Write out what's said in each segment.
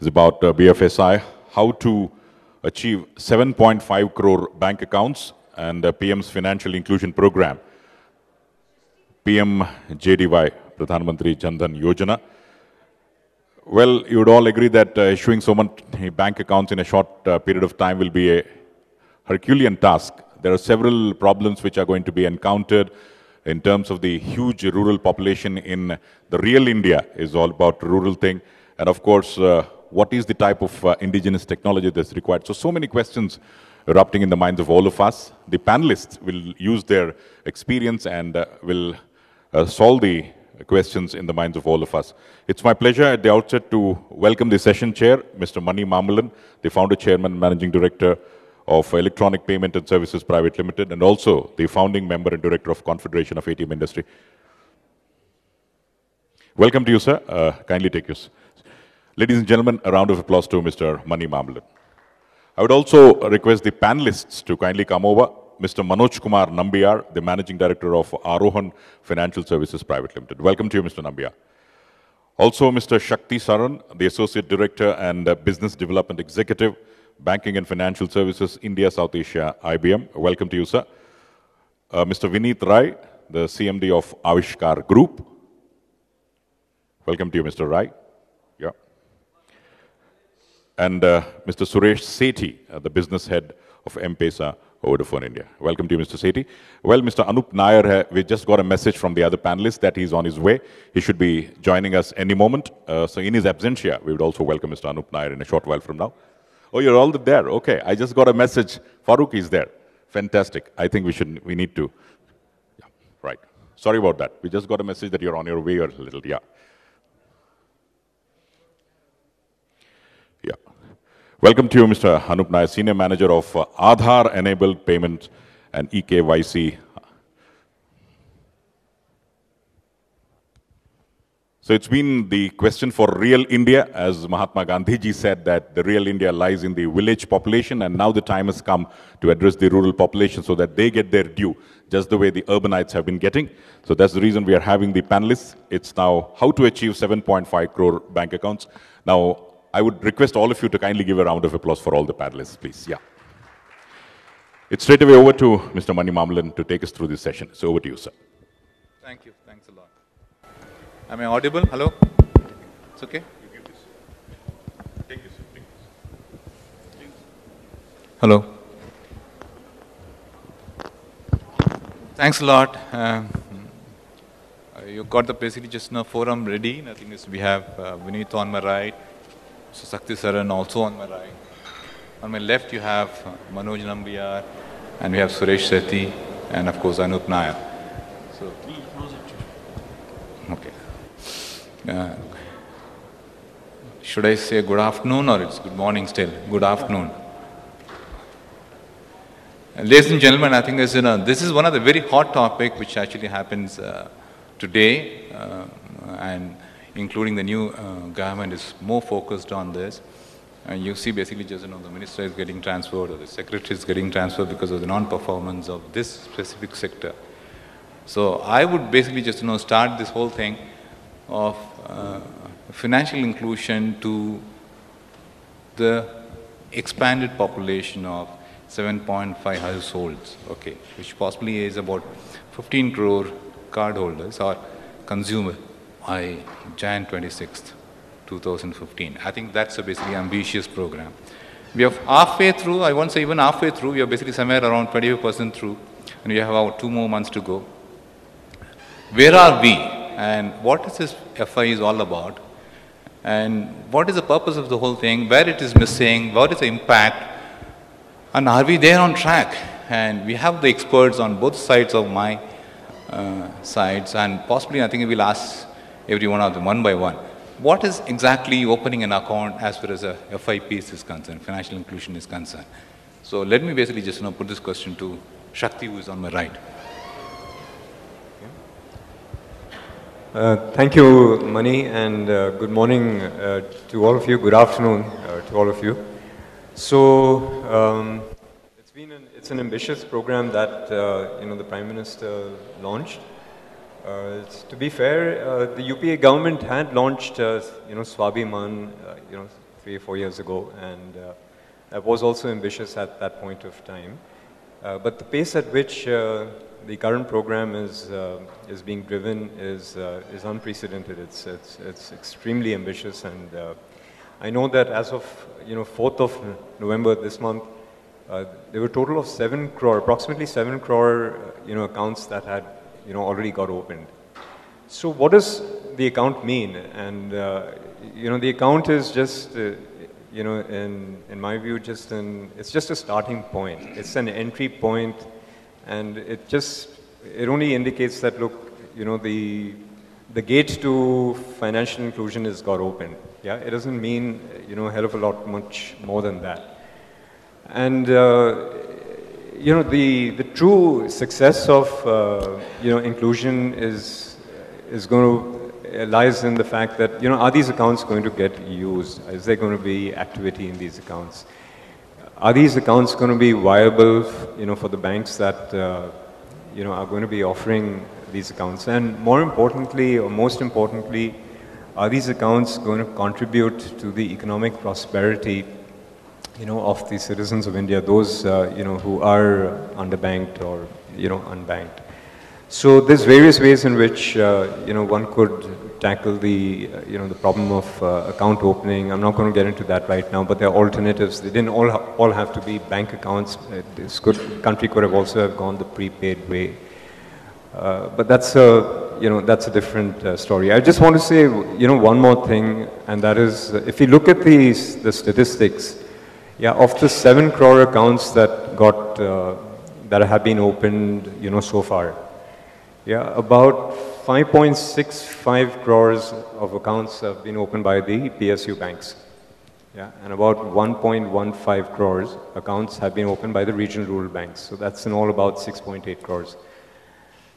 It's about BFSI, how to achieve 7.5 crore bank accounts and PM's Financial Inclusion Program. PM JDY, Pradhan Mantri Jan Dhan Yojana. Well, you would all agree that issuing so many bank accounts in a short period of time will be a Herculean task. There are several problems which are going to be encountered in terms of the huge rural population in the real India is all about rural thing. And of course, what is the type of indigenous technology that's required? So many questions erupting in the minds of all of us. The panelists will use their experience and will solve the questions in the minds of all of us. It's my pleasure at the outset to welcome the session chair, Mr. Mani Mamalan, the founder, chairman, and managing director of Electronic Payment and Services Private Limited, and also the founding member and director of Confederation of ATM Industry. Welcome to you, sir. Kindly take yours. Ladies and gentlemen, a round of applause to Mr. Mani Mamalan. I would also request the panelists to kindly come over. Mr. Manoj Kumar Nambiar, the Managing Director of Arohan Financial Services Private Limited. Welcome to you, Mr. Nambiar. Also, Mr. Shakti Saran, the Associate Director and Business Development Executive, Banking and Financial Services, India, South Asia, IBM. Welcome to you, sir. Mr. Vineet Rai, the CMD of Avishkar Group. Welcome to you, Mr. Rai. Yeah. And Mr. Suresh Sethi, the Business Head of M-Pesa, Vodafone India. Welcome to you, Mr. Sethi. Well, Mr. Anup Nair, we just got a message from the other panelists that he's on his way. He should be joining us any moment. So in his absentia, we would also welcome Mr. Anup Nair in a short while from now. Oh, you're all there. Okay, I just got a message. Farooq is there. Fantastic. I think we need to. Yeah, right. Sorry about that. We just got a message that you're on your way a little. Yeah. Yeah. Welcome to you, Mr. Anup Nair, Senior Manager of Aadhaar-enabled payment and eKYC. So it's been the question for real India, as Mahatma Gandhi ji said that the real India lies in the village population, and now the time has come to address the rural population so that they get their due, just the way the urbanites have been getting. So that's the reason we are having the panelists. It's now how to achieve 7.5 crore bank accounts. Now, I would request all of you to kindly give a round of applause for all the panelists, please. Yeah. It's straight away over to Mr. Mani Mamalan to take us through this session. So over to you, sir. Thank you. Thanks a lot. Am I audible? Hello? It's okay? You give this. Take this. Take this. Hello. Thanks a lot. You got the basically just now forum ready. Nothing is, we have Vineet on my right. So Shakti Saran also on my right. On my left you have Manoj Nambiar, and we have Suresh Sethi, and of course Anup Nair. So, okay. Should I say good afternoon or it's good morning still? Good afternoon. Ladies and gentlemen, I think this is one of the very hot topic which actually happens today, and including the new government is more focused on this. And you see basically just, the minister is getting transferred or the secretary is getting transferred because of the non-performance of this specific sector. So I would basically just, start this whole thing of financial inclusion to the expanded population of 7.5 households, okay, which possibly is about 15 crore cardholders or consumers by Jan 26th, 2015. I think that's a basically ambitious program. We are halfway through, I won't say even halfway through, we are basically somewhere around 25% through, and we have about 2 more months to go. Where are we? And what is this FI is all about? And what is the purpose of the whole thing? Where it is missing? What is the impact? And are we there on track? And we have the experts on both sides of my sides, and possibly I think we'll ask every one of them one by one. What is exactly opening an account as far as a FI piece is concerned, financial inclusion is concerned? So let me basically just put this question to Shakti, who is on my right. Thank you, Mani, and good morning to all of you. Good afternoon to all of you. So it's an ambitious program that the Prime Minister launched. To be fair, the UPA government had launched Swabhiman 3 or 4 years ago, and that was also ambitious at that point of time. But the pace at which the current program is being driven is unprecedented. It's extremely ambitious, and I know that as of 4th of November this month, there were a total of 7 crore, approximately 7 crore, accounts that had, already got opened. So what does the account mean? And, the account is just, in my view, it's just a starting point. It's an entry point, and it only indicates that, look, the gate to financial inclusion has got opened. Yeah, it doesn't mean, a hell of a lot much more than that. And, the true success of, inclusion is going to, lies in the fact that, are these accounts going to get used? Is there going to be activity in these accounts? Are these accounts going to be viable, for the banks that, are going to be offering these accounts? And more importantly, or most importantly, are these accounts going to contribute to the economic prosperity, of the citizens of India, those, who are underbanked or, unbanked? So there's various ways in which, one could tackle the, the problem of account opening. I'm not going to get into that right now, but there are alternatives. They didn't all have to be bank accounts. This country could have also have gone the prepaid way. But that's a different story. I just want to say, one more thing, and that is, if you look at the statistics, yeah, of the 7 crore accounts that that have been opened, so far, yeah, about 5.65 crores of accounts have been opened by the PSU banks. Yeah, and about 1.15 crores accounts have been opened by the regional rural banks. So that's in all about 6.8 crores.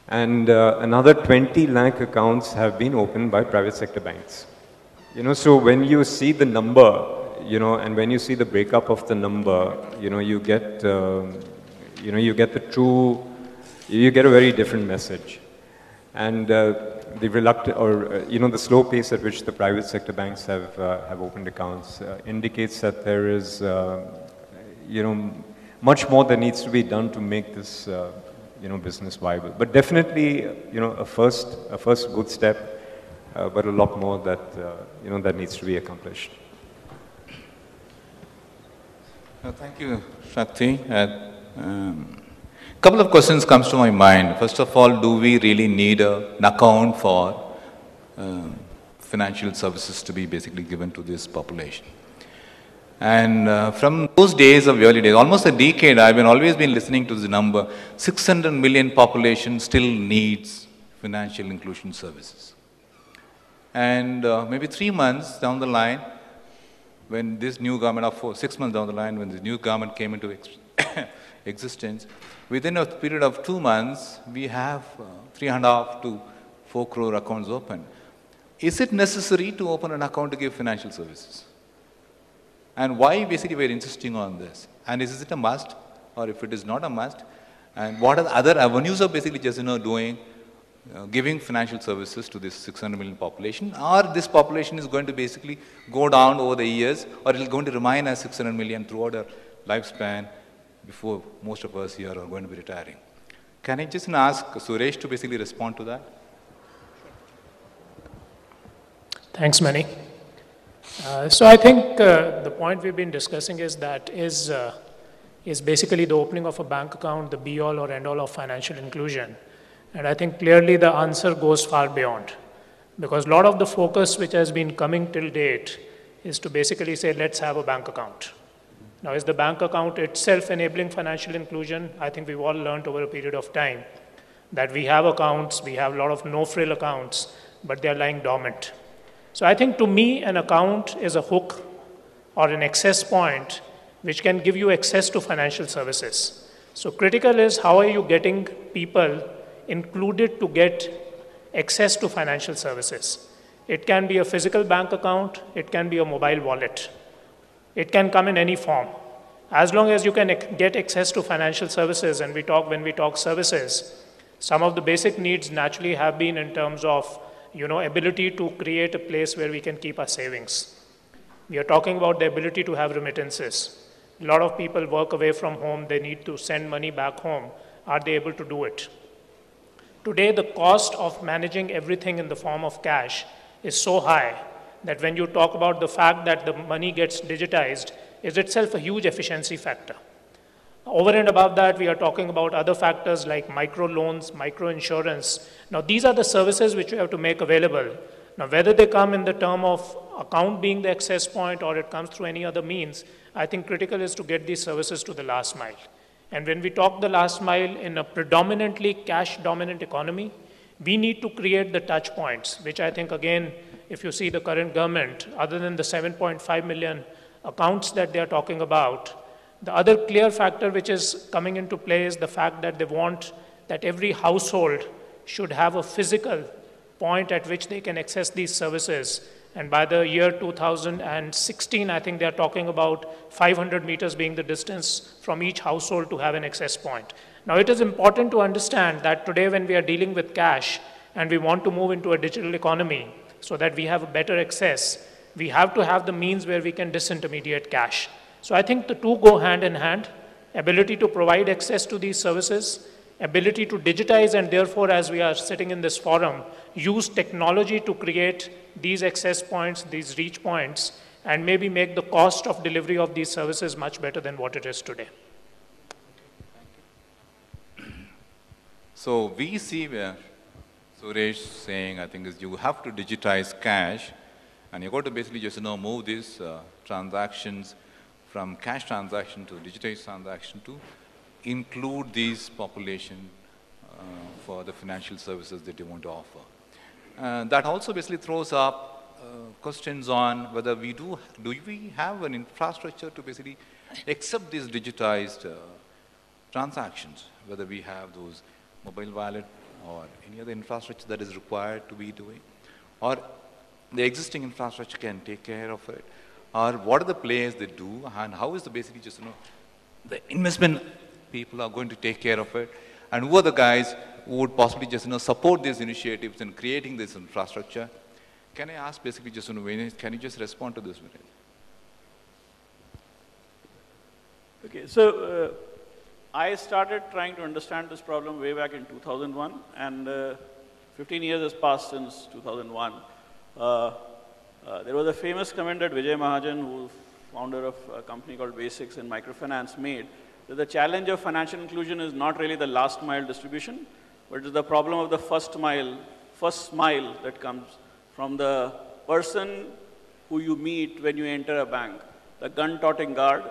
And another 20 lakh accounts have been opened by private sector banks. So when you see the number, and when you see the breakup of the number, you get, you get a very different message. And the reluctant, or the slow pace at which the private sector banks have opened accounts indicates that there is, much more that needs to be done to make this, business viable. But definitely, a first good step, but a lot more that, that needs to be accomplished. Thank you, Shakti. Couple of questions comes to my mind. First of all, do we really need an account for financial services to be basically given to this population? And from those days of early days, almost a decade, I've always been listening to the number, 600 million population still needs financial inclusion services. And maybe 3 months down the line, when this new government, 6 months down the line, when the new government came into existence, within a period of 2 months, we have 3.5 to 4 crore accounts open. Is it necessary to open an account to give financial services? And why basically we're insisting on this? And is it a must? Or if it is not a must, and what are the other avenues of basically just doing, giving financial services to this 600 million population? Or this population is going to basically go down over the years, or it is going to remain as 600 million throughout our lifespan before most of us here are going to be retiring? Can I just ask Suresh to basically respond to that? Thanks, Mani. So I think the point we've been discussing is that is basically the opening of a bank account, the be-all or end-all of financial inclusion. And I think clearly the answer goes far beyond. Because a lot of the focus which has been coming till date is to basically say, let's have a bank account. Now, is the bank account itself enabling financial inclusion? I think we've all learned over a period of time that we have accounts, we have a lot of no-frill accounts, but they're lying dormant. So I think to me, an account is a hook or an access point which can give you access to financial services. So critical is how are you getting people included to get access to financial services. It can be a physical bank account, it can be a mobile wallet. It can come in any form. As long as you can get access to financial services, and when we talk services, some of the basic needs naturally have been in terms of ability to create a place where we can keep our savings. We are talking about the ability to have remittances. A lot of people work away from home, they need to send money back home. Are they able to do it? Today, the cost of managing everything in the form of cash is so high that when you talk about the fact that the money gets digitized, is itself a huge efficiency factor. Over and above that, we are talking about other factors like micro loans, micro insurance. Now, these are the services which we have to make available. Now, whether they come in the term of account being the access point or it comes through any other means, I think critical is to get these services to the last mile. And when we talk the last mile in a predominantly cash-dominant economy, we need to create the touch points, which I think, again, if you see the current government, other than the 7.5 million accounts that they are talking about, the other clear factor which is coming into play is the fact that they want that every household should have a physical point at which they can access these services. And by the year 2016, I think they are talking about 500 meters being the distance from each household to have an access point. Now, it is important to understand that today when we are dealing with cash and we want to move into a digital economy so that we have a better access, we have to have the means where we can disintermediate cash. So I think the two go hand in hand, ability to provide access to these services, ability to digitize, and therefore, as we are sitting in this forum, use technology to create these access points, these reach points, and maybe make the cost of delivery of these services much better than what it is today. So we see where Suresh saying, I think, is you have to digitize cash, and you've got to basically just move these transactions from cash transaction to digitized transaction to include these population for the financial services that you want to offer. That also basically throws up questions on whether do we have an infrastructure to basically accept these digitized transactions, whether we have those mobile wallet or any other infrastructure that is required to be doing, or the existing infrastructure can take care of it, or what are the players that do, and how is the basically just the investment people are going to take care of it, and who are the guys who would possibly just support these initiatives in creating this infrastructure. Can I ask basically just Vineet, can you just respond to this, Vineet? Okay, so I started trying to understand this problem way back in 2001, and 15 years has passed since 2001. There was a famous comment that Vijay Mahajan, who is founder of a company called Basics in microfinance, made, that the challenge of financial inclusion is not really the last mile distribution, but it is the problem of the first mile that comes from the person who you meet when you enter a bank. The gun-toting guard,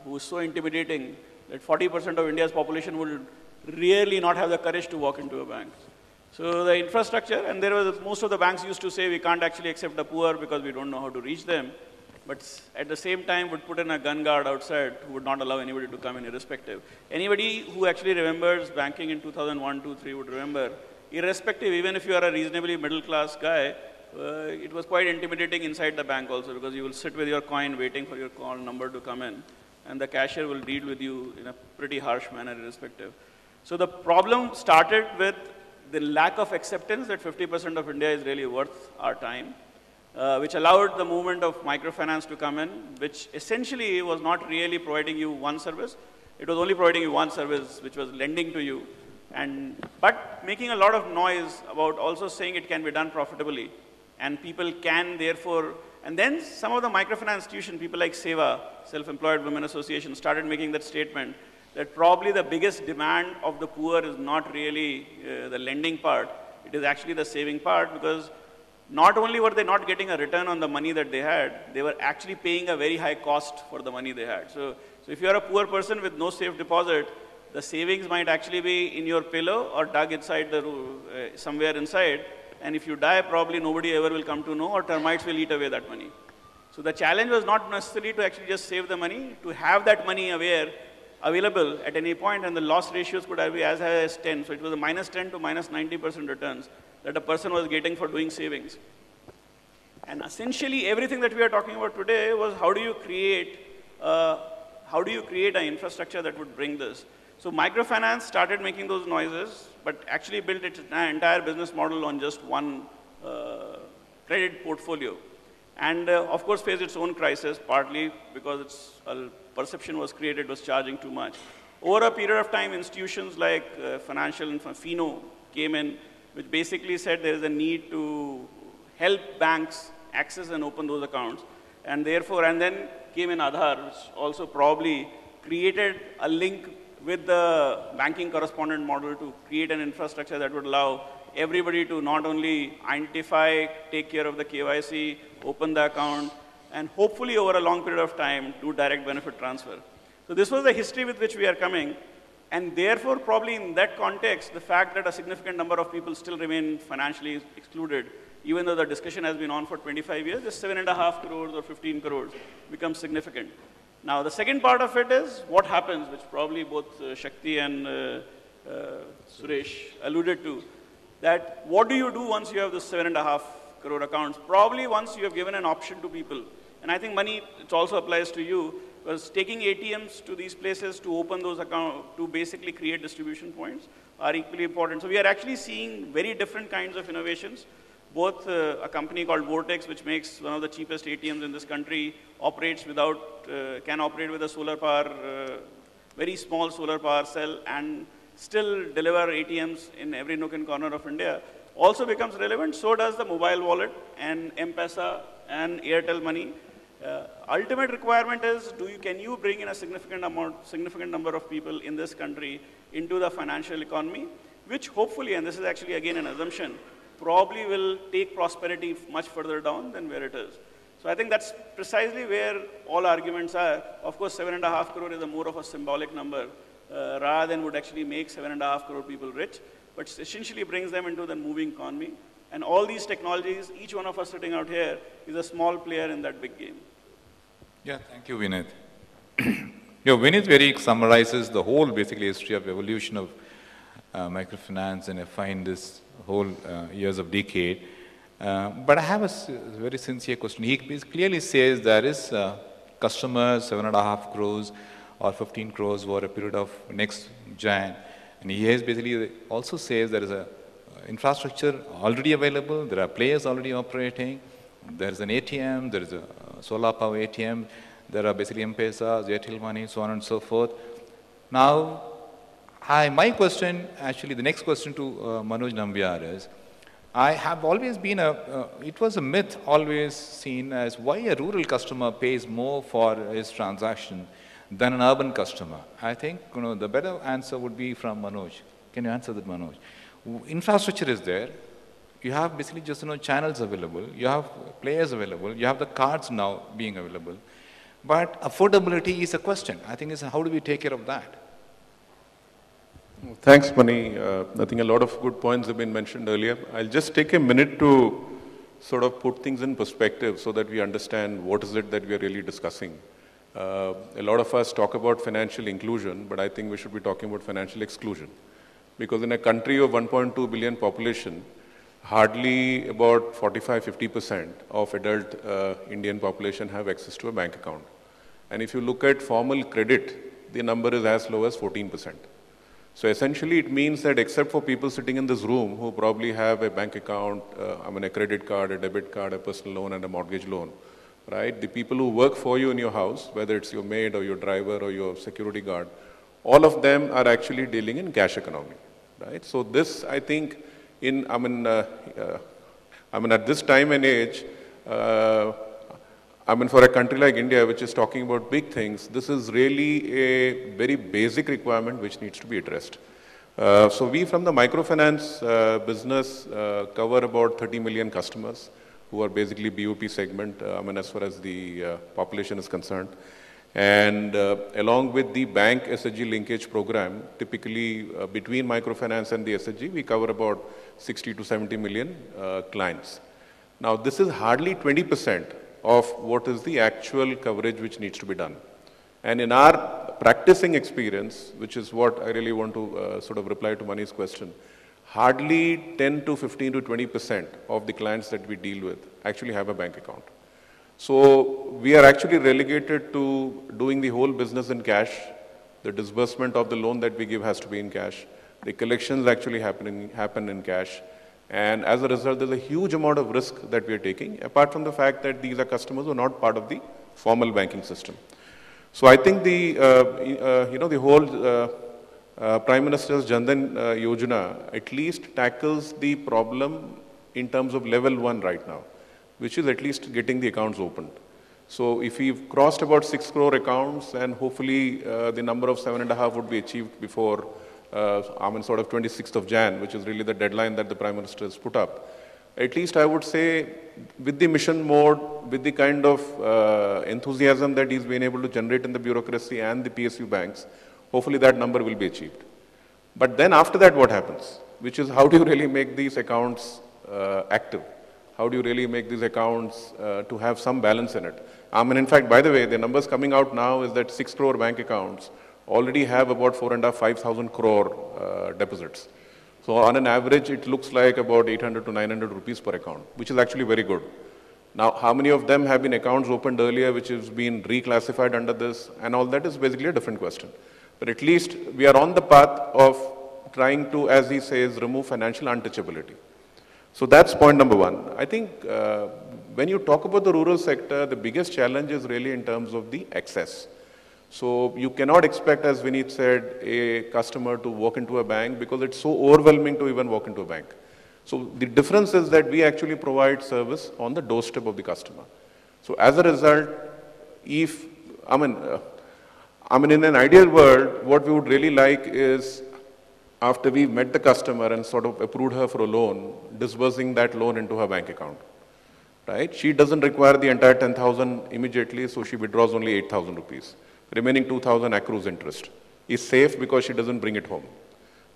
who is so intimidating that 40% of India's population would really not have the courage to walk into a bank. So the infrastructure, and most of the banks used to say we can't actually accept the poor because we don't know how to reach them, but at the same time would put in a gun guard outside who would not allow anybody to come in irrespective. Anybody who actually remembers banking in 2001, 2, 3 would remember, irrespective, even if you are a reasonably middle class guy, it was quite intimidating inside the bank also, because you will sit with your coin waiting for your call number to come in, and the cashier will deal with you in a pretty harsh manner irrespective. So the problem started with the lack of acceptance that 50% of India is really worth our time, which allowed the movement of microfinance to come in, which essentially was not really providing you one service. It was only providing you one service, which was lending to you, but making a lot of noise about also saying it can be done profitably, and people can therefore, and then some of the microfinance institutions, people like SEWA, Self-Employed Women Association, started making that statement that probably the biggest demand of the poor is not really the lending part, it is actually the saving part, because not only were they not getting a return on the money that they had, they were actually paying a very high cost for the money they had. So if you are a poor person with no safe deposit, the savings might actually be in your pillow or dug inside the somewhere inside, and if you die, probably nobody ever will come to know, or termites will eat away that money. So the challenge was not necessarily to actually just save the money, to have that money available at any point, and the loss ratios could be as high as 10. So it was a -10 to -90% returns that a person was getting for doing savings. And essentially everything that we are talking about today was how do you create an infrastructure that would bring this. So microfinance started making those noises, but actually built its entire business model on just one credit portfolio. and of course faced its own crisis, partly because its perception was created, was charging too much. Over a period of time, institutions like Financial and FINO came in, which basically said there is a need to help banks access and open those accounts. And therefore, and then came in Aadhaar, which also probably created a link with the banking correspondent model to create an infrastructure that would allow everybody to not only identify, take care of the KYC, open the account, and hopefully over a long period of time do direct benefit transfer. So this was the history with which we are coming. And therefore, probably in that context, the fact that a significant number of people still remain financially excluded, even though the discussion has been on for 25 years, just 7.5 crores or 15 crores becomes significant. Now, the second part of it is what happens, which probably both Shakti and Suresh alluded to, that what do you do once you have this 7.5 crore accounts? Probably once you have given an option to people. And I think Mani, it also applies to you, because taking ATMs to these places to open those accounts, to basically create distribution points are equally important. So we are actually seeing very different kinds of innovations. Both a company called Vortex, which makes one of the cheapest ATMs in this country, operates without, can operate with a solar power, very small solar power cell, and still deliver ATMs in every nook and corner of India, also becomes relevant. So does the mobile wallet and M-Pesa and Airtel Money. Ultimate requirement is, can you bring in a significant number of people in this country into the financial economy, which hopefully, and this is actually again an assumption, probably will take prosperity much further down than where it is. So I think that's precisely where all arguments are. Of course, 7.5 crore is a more of a symbolic number, rather than would actually make 7.5 crore people rich, but essentially brings them into the moving economy. And all these technologies, each one of us sitting out here is a small player in that big game. Yeah, thank you, Vinith. Vinith very summarizes the whole basically history of evolution of microfinance, and I find this whole years of decade. But I have a very sincere question. He clearly says there is customers, 7.5 crores or 15 crores over a period of next Jan. And he has basically also says there is a infrastructure already available, there are players already operating, there is an ATM, there is a solar power ATM, there are basically M-Pesa, Airtel Money, so on and so forth. Now, my question, actually the next question to Manoj Nambiar is, I have always been it was a myth always seen as why a rural customer pays more for his transaction than an urban customer. I think the better answer would be from Manoj. Can you answer that, Manoj? Infrastructure is there. You have basically just channels available. You have players available. You have the cards now being available. But affordability is a question. I think it's how do we take care of that? Thanks, Mani. I think a lot of good points have been mentioned earlier. I'll just take a minute to sort of put things in perspective so that we understand what is it that we are really discussing. A lot of us talk about financial inclusion, but I think we should be talking about financial exclusion. Because in a country of 1.2 billion population, hardly about 45–50% of adult Indian population have access to a bank account. And if you look at formal credit, the number is as low as 14%. So essentially it means that except for people sitting in this room who probably have a bank account, a credit card, a debit card, a personal loan and a mortgage loan, right? The people who work for you in your house, whether it's your maid or your driver or your security guard, all of them are actually dealing in cash economy, right? So this, I think, at this time and age, for a country like India, which is talking about big things, this is really a very basic requirement which needs to be addressed. So we from the microfinance business cover about 30 million customers who are basically BOP segment, as far as the population is concerned. And along with the bank SHG linkage program, typically between microfinance and the SHG, we cover about 60 to 70 million clients. Now, this is hardly 20% of what is the actual coverage which needs to be done. And in our practicing experience, which is what I really want to sort of reply to Mani's question, hardly 10 to 15 to 20% of the clients that we deal with actually have a bank account. So we are actually relegated to doing the whole business in cash. The disbursement of the loan that we give has to be in cash. The collections actually happen in cash. And as a result, there's a huge amount of risk that we are taking, apart from the fact that these are customers who are not part of the formal banking system. So I think the, the whole Prime Minister's Jan Dhan Yojana at least tackles the problem in terms of level 1 right now, which is at least getting the accounts opened. So if we've crossed about 6 crore accounts, and hopefully the number of 7.5 would be achieved before sort of 26th of Jan, which is really the deadline that the Prime Minister has put up. At least I would say with the mission mode, with the kind of enthusiasm that he's been able to generate in the bureaucracy and the PSU banks, hopefully that number will be achieved. But then after that, what happens? Which is, how do you really make these accounts active? How do you really make these accounts to have some balance in it? In fact, by the way, the numbers coming out now is that 6 crore bank accounts already have about 4,500 crore deposits. So on an average, it looks like about 800 to 900 rupees per account, which is actually very good. Now, how many of them have been accounts opened earlier, which has been reclassified under this, and all that is basically a different question. But at least we are on the path of trying to, as he says, remove financial untouchability. So that's point number one. I think when you talk about the rural sector, the biggest challenge is really in terms of the access. So you cannot expect, as Vineet said, a customer to walk into a bank because it's so overwhelming to even walk into a bank. So the difference is that we actually provide service on the doorstep of the customer. So as a result, if, in an ideal world, what we would really like is, after we've met the customer and sort of approved her for a loan, disbursing that loan into her bank account, right? She doesn't require the entire 10,000 immediately, so she withdraws only 8,000 rupees. Remaining 2,000 accrues interest. Is safe because she doesn't bring it home,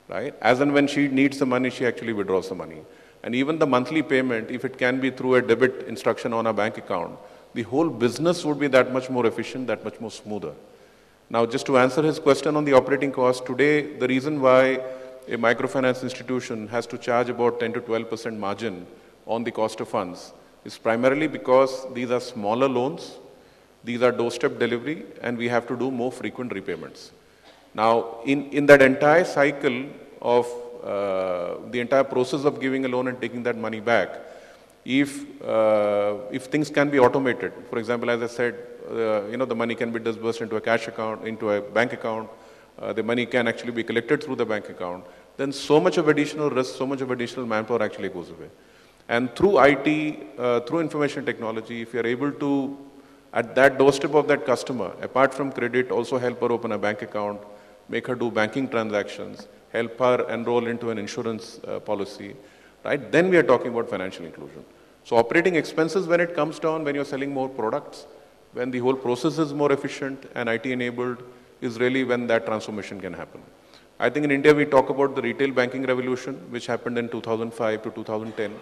right? As and when she needs the money, she actually withdraws the money. And even the monthly payment, if it can be through a debit instruction on a bank account, the whole business would be that much more efficient, that much more smoother. Now, just to answer his question on the operating cost, today, the reason why a microfinance institution has to charge about 10 to 12% margin on the cost of funds is primarily because these are smaller loans, these are doorstep delivery, and we have to do more frequent repayments. Now, in that entire cycle of the entire process of giving a loan and taking that money back, if things can be automated, for example, as I said, the money can be disbursed into a cash account, into a bank account, the money can actually be collected through the bank account, then so much of additional risk, so much of additional manpower actually goes away. And through IT, through information technology, if you are able to, at that doorstep of that customer, apart from credit, also help her open a bank account, make her do banking transactions, help her enroll into an insurance policy, right? Then we are talking about financial inclusion. So operating expenses, when it comes down, when you're selling more products, when the whole process is more efficient and IT enabled, is really when that transformation can happen. I think in India, we talk about the retail banking revolution, which happened in 2005 to 2010.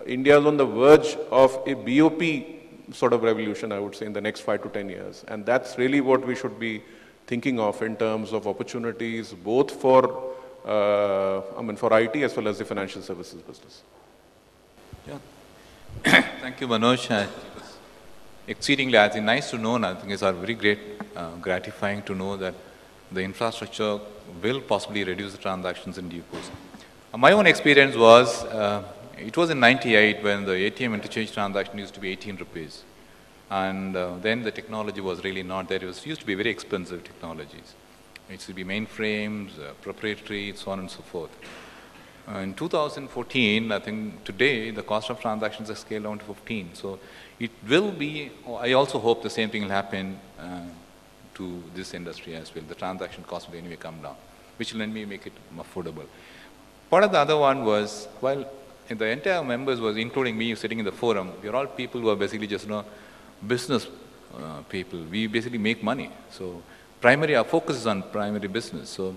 India is on the verge of a BOP sort of revolution, I would say, in the next 5 to 10 years. And that's really what we should be thinking of in terms of opportunities, both for, for IT as well as the financial services business. Yeah. Thank you, Manoj. It was exceedingly, I think, nice to know, and I think it's very great, gratifying to know that the infrastructure will possibly reduce the transactions in due course. My own experience was, it was in 98 when the ATM interchange transaction used to be 18 rupees. And then the technology was really not there. It used to be very expensive technologies. It used to be mainframes, proprietary, so on and so forth. In 2014, I think today, the cost of transactions has scaled down to 15. So it will be, I also hope the same thing will happen to this industry as well. The transaction cost will anyway come down, which will let me make it affordable. Part of the other one was, well, the entire members was, including me sitting in the forum, we are all people who are basically just, business people. We basically make money. So our focus is on primary business. So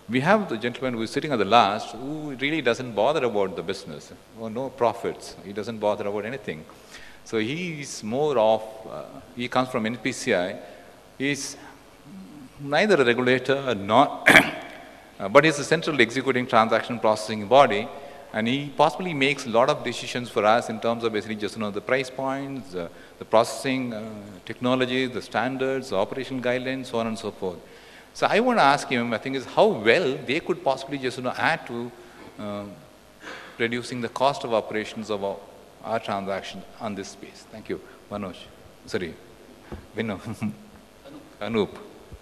we have the gentleman who is sitting at the last who really doesn't bother about the business or no profits. He doesn't bother about anything. So he's more of, he comes from NPCI. He's neither a regulator nor, but he's a central executing transaction processing body. And he possibly makes a lot of decisions for us in terms of basically just, the price points, the processing technology, the standards, the operational guidelines, so on and so forth. So I want to ask him, I think, is how well they could possibly just, add to reducing the cost of operations of our transactions on this space? Thank you. Manoj. Sorry. Vinu. Anup.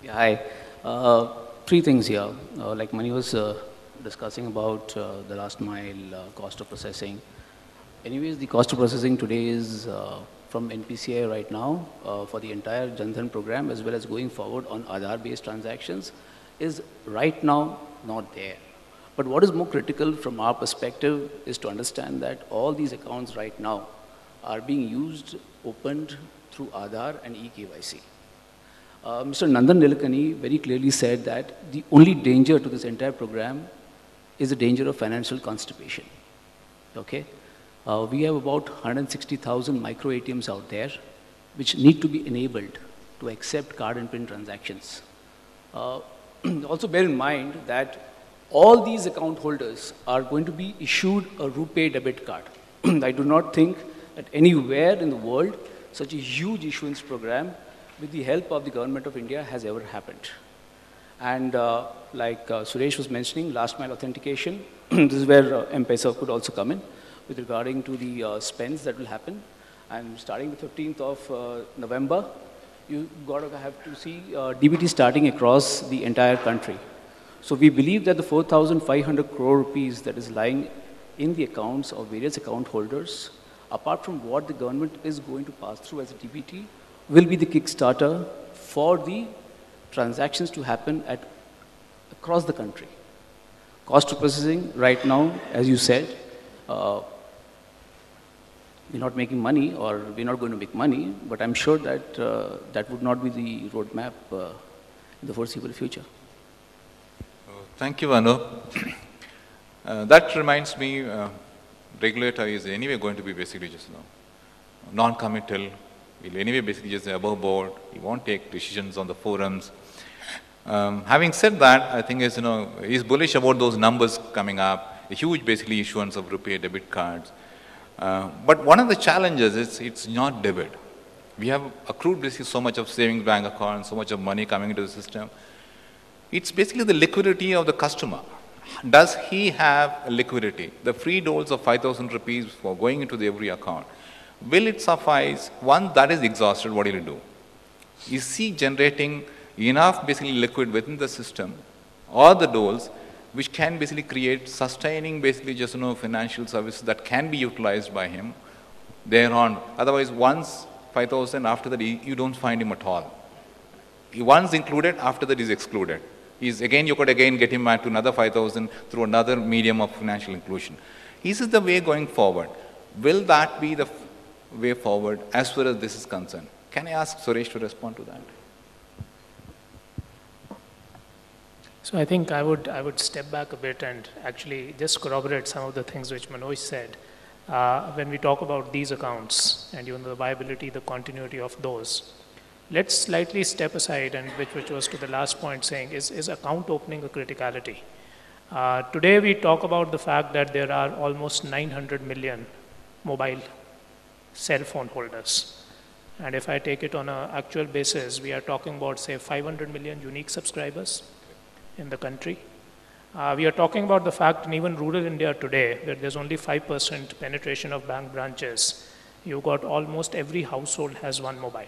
Yeah, hi. Three things here. Like Mani was discussing about the last mile cost of processing. Anyways, the cost of processing today is from NPCI right now for the entire Jan Dhan program as well as going forward on Aadhaar-based transactions is right now not there. But what is more critical from our perspective is to understand that all these accounts right now are being used, opened through Aadhaar and eKYC. Mr. Nandan Nilekani very clearly said that the only danger to this entire program is the danger of financial constipation. Okay? We have about 160,000 micro ATMs out there which need to be enabled to accept card and PIN transactions. Also bear in mind that all these account holders are going to be issued a RuPay debit card. I do not think that anywhere in the world such a huge issuance program with the help of the government of India has ever happened. And like Suresh was mentioning, last mile authentication, this is where M-Pesa could also come in with regarding to the spends that will happen. And starting the 15th of November, you got to have to see DBT starting across the entire country. So we believe that the 4,500 crore rupees that is lying in the accounts of various account holders, apart from what the government is going to pass through as a DBT, will be the kickstarter for the transactions to happen across the country. Cost of processing right now, as you said, we're not making money or we're not going to make money, but I'm sure that that would not be the roadmap in the foreseeable future. Thank you, Anu. That reminds me, regulator is anyway going to be basically just non-committal. He'll anyway basically just above board. He won't take decisions on the forums. Having said that, I think he's bullish about those numbers coming up, a huge basically issuance of RuPay debit cards. But one of the challenges is it's not debit. We have accrued basically so much of savings bank accounts, so much of money coming into the system. It's basically the liquidity of the customer. Does he have liquidity? The free doles of 5,000 rupees for going into every account. Will it suffice? Once that is exhausted, what will he do? Is he generating enough basically liquid within the system or the doles which can basically create sustaining basically just financial services that can be utilized by him thereon? Otherwise, once 5,000, after that you don't find him at all. Once included, after that is excluded. You could again get him back to another 5,000 through another medium of financial inclusion. Is this the way going forward? Will that be the way forward as far as this is concerned? Can I ask Suresh to respond to that? So I think I would step back a bit and actually just corroborate some of the things which Manoj said. When we talk about these accounts and even the viability, the continuity of those, let's slightly step aside, and which was to the last point saying, is account opening a criticality? Today we talk about the fact that there are almost 900 million mobile cell phone holders. And if I take it on an actual basis, we are talking about, say, 500 million unique subscribers in the country. We are talking about the fact in even rural India today, where there's only 5% penetration of bank branches, you've got almost every household has one mobile.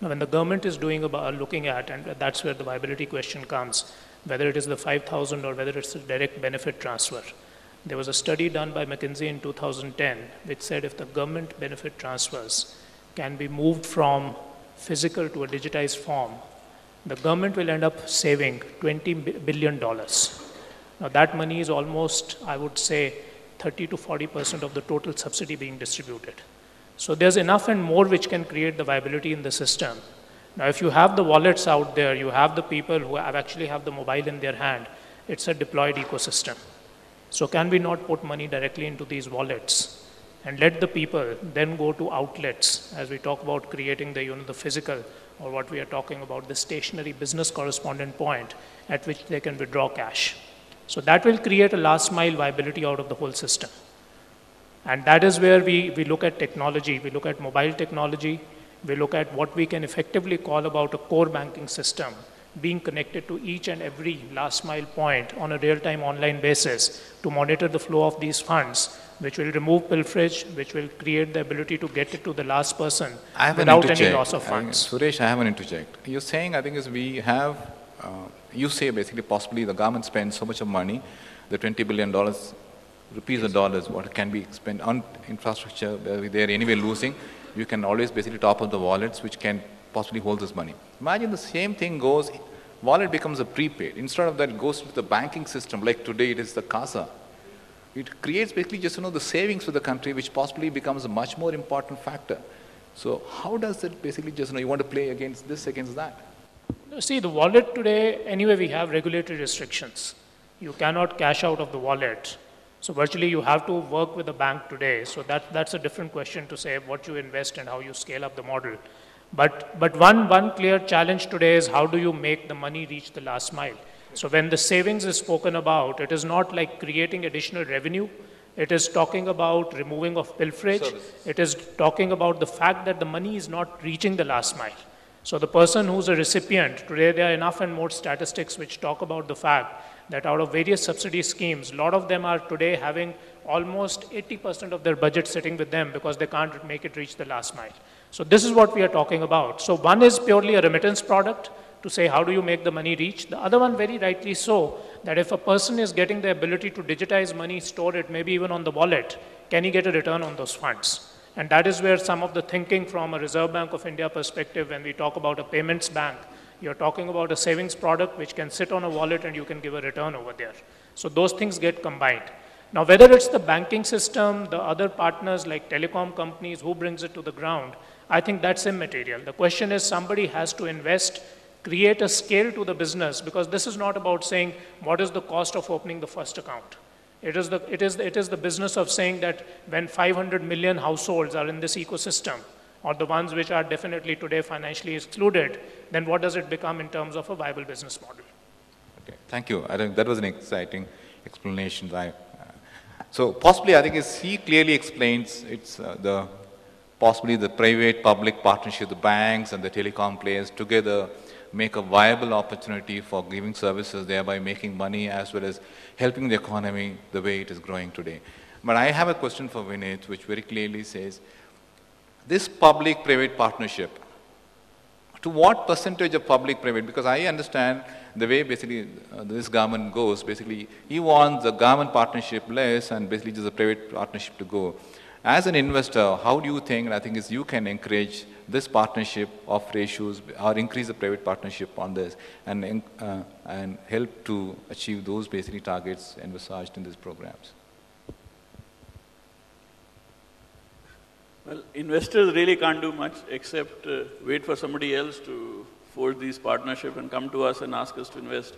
Now, when the government is looking at, and that's where the viability question comes, whether it is the 5,000 or whether it's a direct benefit transfer. There was a study done by McKinsey in 2010, which said if the government benefit transfers can be moved from physical to a digitized form, the government will end up saving $20 billion. Now, that money is almost, I would say, 30 to 40% of the total subsidy being distributed. So there's enough and more which can create the viability in the system. Now, if you have the wallets out there, you have the people who actually have the mobile in their hand, it's a deployed ecosystem. So can we not put money directly into these wallets and let the people then go to outlets as we talk about creating the, the physical, or what we are talking about, the stationary business correspondent point at which they can withdraw cash. So that will create a last mile viability out of the whole system. And that is where we look at technology, we look at mobile technology, we look at what we can effectively call about a core banking system, being connected to each and every last mile point on a real-time online basis to monitor the flow of these funds, which will remove pilferage, which will create the ability to get it to the last person without any loss of funds. Suresh, I have an interject. You're saying, I think, is we have, you say basically possibly the government spends so much of money, the $20 billion, rupees or dollars, what can be spent on infrastructure, they're anyway losing, you can always basically top up the wallets which can possibly hold this money. Imagine the same thing goes, wallet becomes a prepaid. Instead of that, it goes to the banking system, like today it is the CASA. It creates basically just, the savings for the country, which possibly becomes a much more important factor. So how does it basically just, you want to play against this, against that? See, the wallet today, anyway, we have regulatory restrictions. You cannot cash out of the wallet. So virtually you have to work with the bank today. So that's a different question to say what you invest and how you scale up the model. But one clear challenge today is how do you make the money reach the last mile? So when the savings is spoken about, it is not like creating additional revenue. It is talking about removing of pilferage. It is talking about the fact that the money is not reaching the last mile. So the person who's a recipient, today there are enough and more statistics which talk about the fact that out of various subsidy schemes, a lot of them are today having almost 80% of their budget sitting with them because they can't make it reach the last mile. So this is what we are talking about. So one is purely a remittance product to say how do you make the money reach. The other one, very rightly so, that if a person is getting the ability to digitize money, store it, maybe even on the wallet, can he get a return on those funds? And that is where some of the thinking from a Reserve Bank of India perspective, when we talk about a payments bank, you're talking about a savings product which can sit on a wallet and you can give a return over there. So those things get combined. Now, whether it's the banking system, the other partners like telecom companies, who brings it to the ground, I think that's immaterial. The question is somebody has to invest, create a scale to the business, because this is not about saying what is the cost of opening the first account. It is the business of saying that when 500 million households are in this ecosystem, or the ones which are definitely today financially excluded, then what does it become in terms of a viable business model? Okay, thank you. I think that was an exciting explanation. So possibly, I think he clearly explains it's possibly the private-public partnership, the banks and the telecom players together make a viable opportunity for giving services, thereby making money as well as helping the economy the way it is growing today. But I have a question for Vineet, which very clearly says, this public-private partnership, to what percentage of public-private? Because I understand the way basically this government goes, basically he wants the government partnership less and basically just a private partnership to go. As an investor, how do you think, and I think is you can encourage this partnership of ratios or increase the private partnership on this and help to achieve those basically targets envisaged in these programs? Well, investors really can't do much except wait for somebody else to forge these partnerships and come to us and ask us to invest.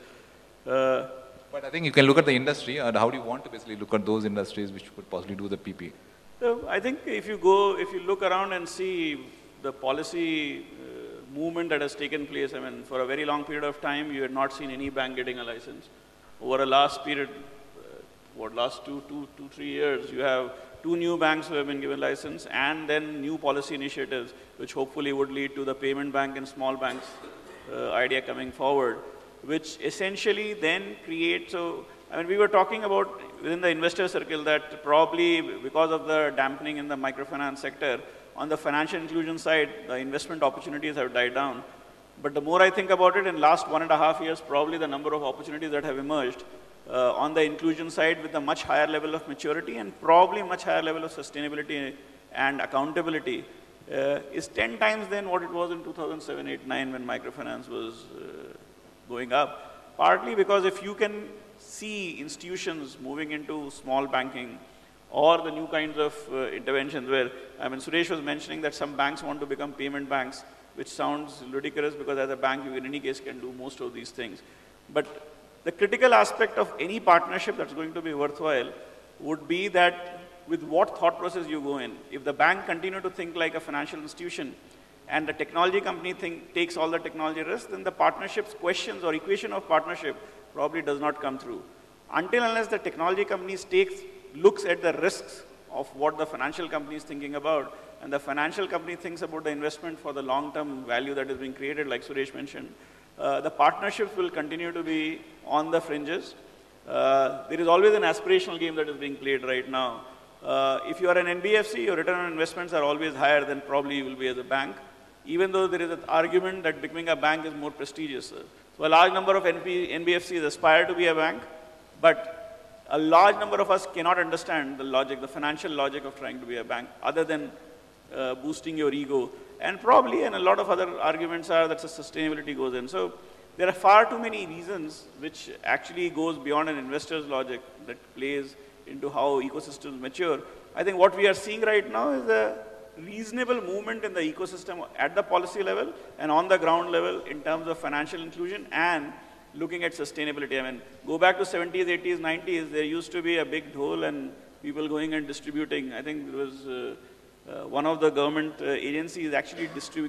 But I think you can look at the industry, and how do you want to basically look at those industries which could possibly do the PP? So I think if you look around and see the policy movement that has taken place, I mean, for a very long period of time, you had not seen any bank getting a license. Over a last period, last 2-3 years, you have 2 new banks who have been given license, and then new policy initiatives, which hopefully would lead to the payment bank and small banks idea coming forward, which essentially then create, so, I mean, we were talking about within the investor circle that probably because of the dampening in the microfinance sector, on the financial inclusion side, the investment opportunities have died down. But the more I think about it, in last 1.5 years, probably the number of opportunities that have emerged on the inclusion side with a much higher level of maturity and probably much higher level of sustainability and accountability is 10 times than what it was in 2007, 8, 9 when microfinance was going up. Partly because if you can see institutions moving into small banking or the new kinds of interventions where, I mean, Suresh was mentioning that some banks want to become payment banks, which sounds ludicrous because as a bank you in any case can do most of these things. But the critical aspect of any partnership that's going to be worthwhile would be that with what thought process you go in. If the bank continue to think like a financial institution and the technology company takes all the technology risks, then the partnerships questions or equation of partnership probably does not come through. Until unless the technology companies looks at the risks of what the financial company is thinking about, and the financial company thinks about the investment for the long-term value that is being created, like Suresh mentioned, The partnerships will continue to be on the fringes. There is always an aspirational game that is being played right now. If you are an NBFC, your return on investments are always higher than probably you will be as a bank, even though there is an argument that becoming a bank is more prestigious. So a large number of NBFCs aspire to be a bank, but a large number of us cannot understand the logic, the financial logic of trying to be a bank, other than boosting your ego. And probably, and a lot of other arguments are that the sustainability goes in. So there are far too many reasons which actually goes beyond an investor's logic that plays into how ecosystems mature. I think what we are seeing right now is a reasonable movement in the ecosystem at the policy level and on the ground level in terms of financial inclusion and looking at sustainability. I mean, go back to 70s, 80s, 90s, there used to be a big dhol and people going and distributing. I think there was one of the government agencies actually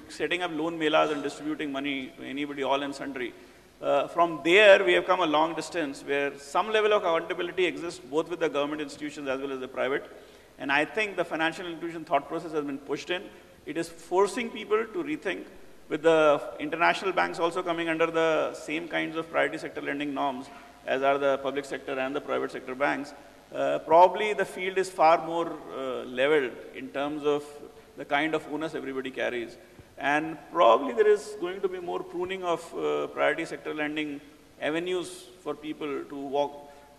setting up loan melas and distributing money to anybody, all and sundry. From there, we have come a long distance where some level of accountability exists both with the government institutions as well as the private. And I think the financial inclusion thought process has been pushed in. It is forcing people to rethink, with the international banks also coming under the same kinds of priority sector lending norms as are the public sector and the private sector banks. Probably the field is far more leveled in terms of the kind of onus everybody carries. And probably there is going to be more pruning of priority sector lending avenues for people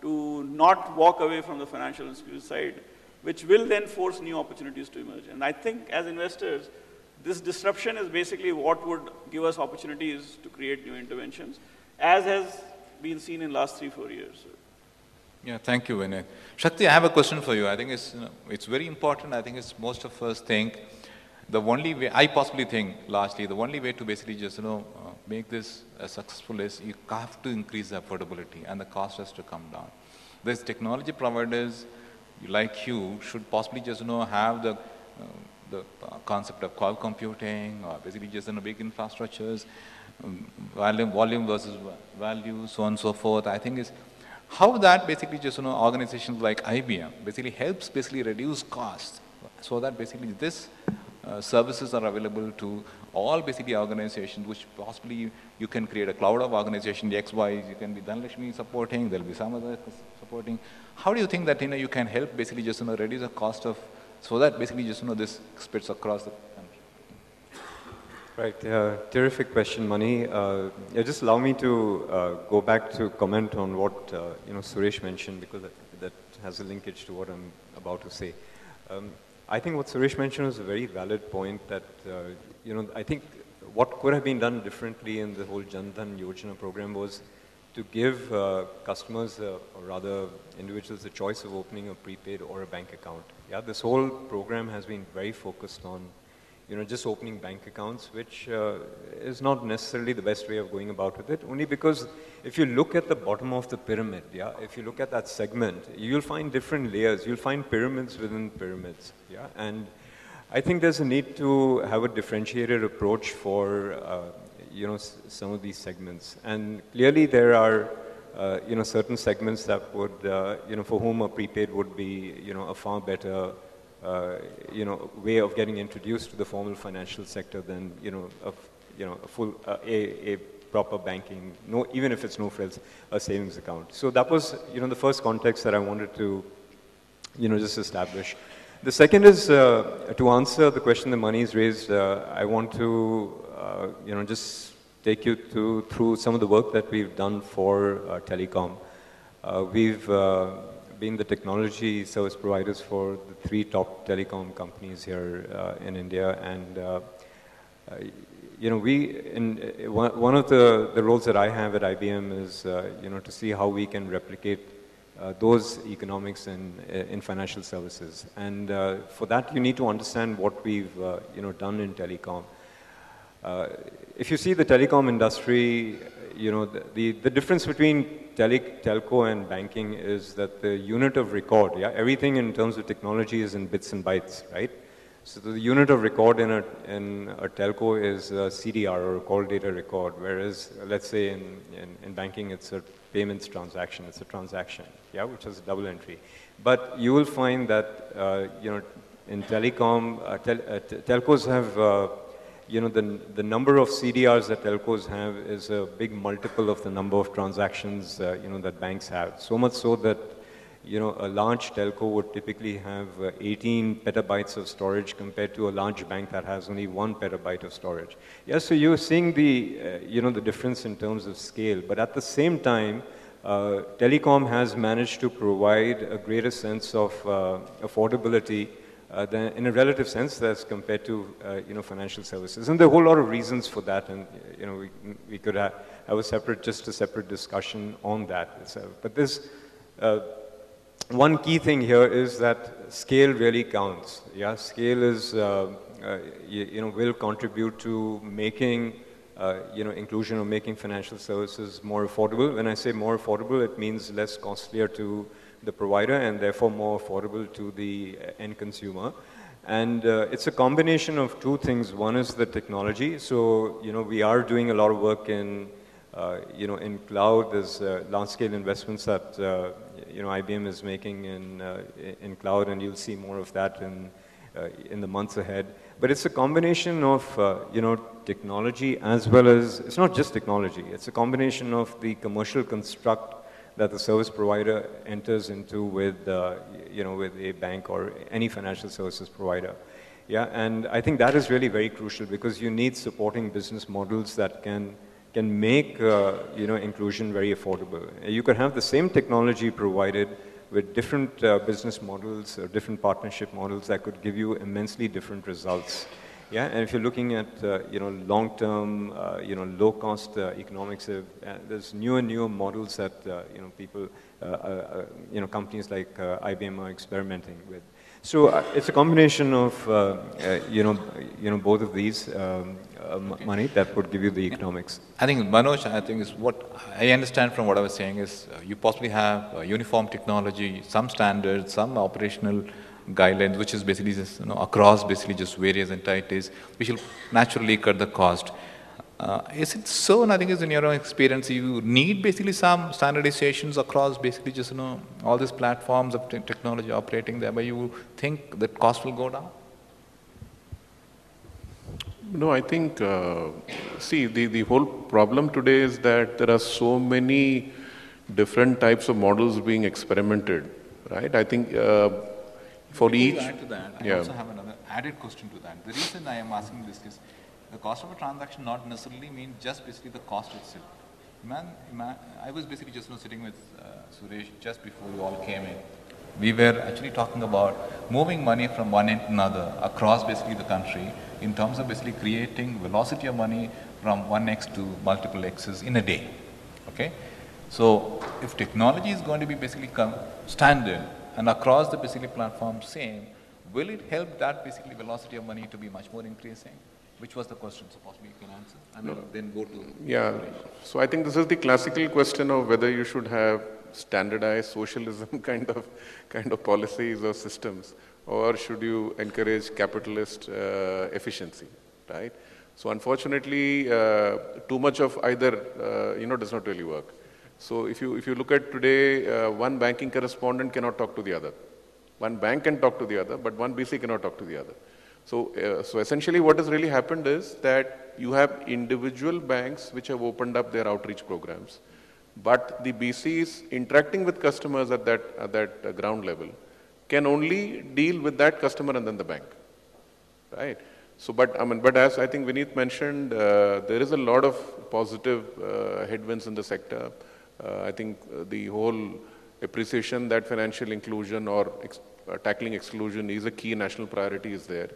to not walk away from the financial institution side, which will then force new opportunities to emerge. And I think as investors, this disruption is basically what would give us opportunities to create new interventions, as has been seen in the last 3-4 years. Yeah, thank you, Vinay. Shakti, I have a question for you. I think it's very important. I think it's most of us think the only way, I possibly think largely, the only way to basically just, make this successful is you have to increase the affordability and the cost has to come down. These technology providers like you should possibly just, have the concept of cloud computing or basically just big infrastructures, volume versus value, so on and so forth. I think is how that basically just, organizations like IBM basically helps basically reduce costs so that basically this services are available to all basically organizations, which possibly you can create a cloud of organization, the XY, you can be Dhanlakshmi supporting, there'll be some other supporting. How do you think that, you can help basically just, reduce the cost of, so that basically just, this spreads across the country? Right, terrific question, Mani. Just allow me to go back to comment on what, Suresh mentioned, because that has a linkage to what I'm about to say. I think what Suresh mentioned was a very valid point that, I think what could have been done differently in the whole Jan Dhan Yojana program was to give customers, or rather individuals, the choice of opening a prepaid or a bank account. Yeah, this whole program has been very focused on, just opening bank accounts, which is not necessarily the best way of going about with it, only because if you look at the bottom of the pyramid, yeah, if you look at that segment, you'll find different layers, you'll find pyramids within pyramids, yeah, and I think there's a need to have a differentiated approach for, some of these segments, and clearly there are, certain segments that would, for whom a prepaid would be, a far better way of getting introduced to the formal financial sector than, a full, a proper banking, even if it's no frills, a savings account. So that was, the first context that I wanted to, just establish. The second is, to answer the question that Mani's raised, I want to, just take you through some of the work that we've done for telecom. We've been the technology service providers for the 3 top telecom companies here in India, and one of the roles that I have at IBM is to see how we can replicate those economics in financial services, and for that you need to understand what we've done in telecom. If you see the telecom industry, the difference between telco and banking is that the unit of record, yeah, everything in terms of technology is in bits and bytes, right? So the unit of record in a telco is a CDR, or a call data record, whereas let's say in banking it's a payments transaction, it's a transaction, yeah, which is a double entry. But you will find that in telecom, telcos have the number of CDRs that telcos have is a big multiple of the number of transactions, that banks have. So much so that, a large telco would typically have 18 petabytes of storage compared to a large bank that has only 1 petabyte of storage. Yeah, so you're seeing the, the difference in terms of scale. But at the same time, telecom has managed to provide a greater sense of affordability than, in a relative sense, as compared to financial services. And there are a whole lot of reasons for that, and we could have a separate discussion on that itself. But this one key thing here is that scale really counts. Yeah, scale is will contribute to making inclusion or making financial services more affordable. When I say more affordable, it means less costlier to the provider and therefore more affordable to the end consumer. And it's a combination of two things. One is the technology. So, we are doing a lot of work in, in cloud. There's large-scale investments that, IBM is making in cloud, and you'll see more of that in the months ahead. But it's a combination of, technology as well as, it's not just technology, it's a combination of the commercial construct that the service provider enters into with, with a bank or any financial services provider. Yeah, and I think that is really very crucial because you need supporting business models that can make, inclusion very affordable. You can have the same technology provided with different business models or different partnership models that could give you immensely different results. Yeah, and if you're looking at, long-term, low-cost economics, there's newer and newer models that, people, companies like IBM are experimenting with. So it's a combination of, both of these money that would give you the economics. I think, Manoj, is what I understand from what I was saying is you possibly have uniform technology, some standards, some operational guidelines, which is basically just, across basically just various entities, which will naturally cut the cost. Is it so? And I think it's in your own experience, you need basically some standardizations across basically just, all these platforms of technology operating there, but you think that cost will go down? No, I think, see, the whole problem today is that there are so many different types of models being experimented, right? I think for Before each... you add to that, I also have another added question to that. The reason I am asking this is the cost of a transaction not necessarily mean just basically the cost itself. I was basically just sitting with Suresh just before we all came in. We were actually talking about moving money from one end to another across basically the country in terms of basically creating velocity of money from one X to multiple X's in a day. Okay? So if technology is going to be basically standard and across the basically platform same, will it help that basically velocity of money to be much more increasing? Which was the question, so possibly you can answer, and then go to... Yeah, so I think this is the classical question of whether you should have standardized socialism kind of policies or systems, or should you encourage capitalist efficiency, right? So unfortunately, too much of either, does not really work. So if you look at today, one banking correspondent cannot talk to the other. One bank can talk to the other, but one BC cannot talk to the other. So essentially what has really happened is that you have individual banks which have opened up their outreach programs, but the BCs interacting with customers at that ground level can only deal with that customer and then the bank, right? So, but as I think Vineet mentioned, there is a lot of positive headwinds in the sector. I think the whole appreciation that financial inclusion or tackling exclusion is a key national priority is there.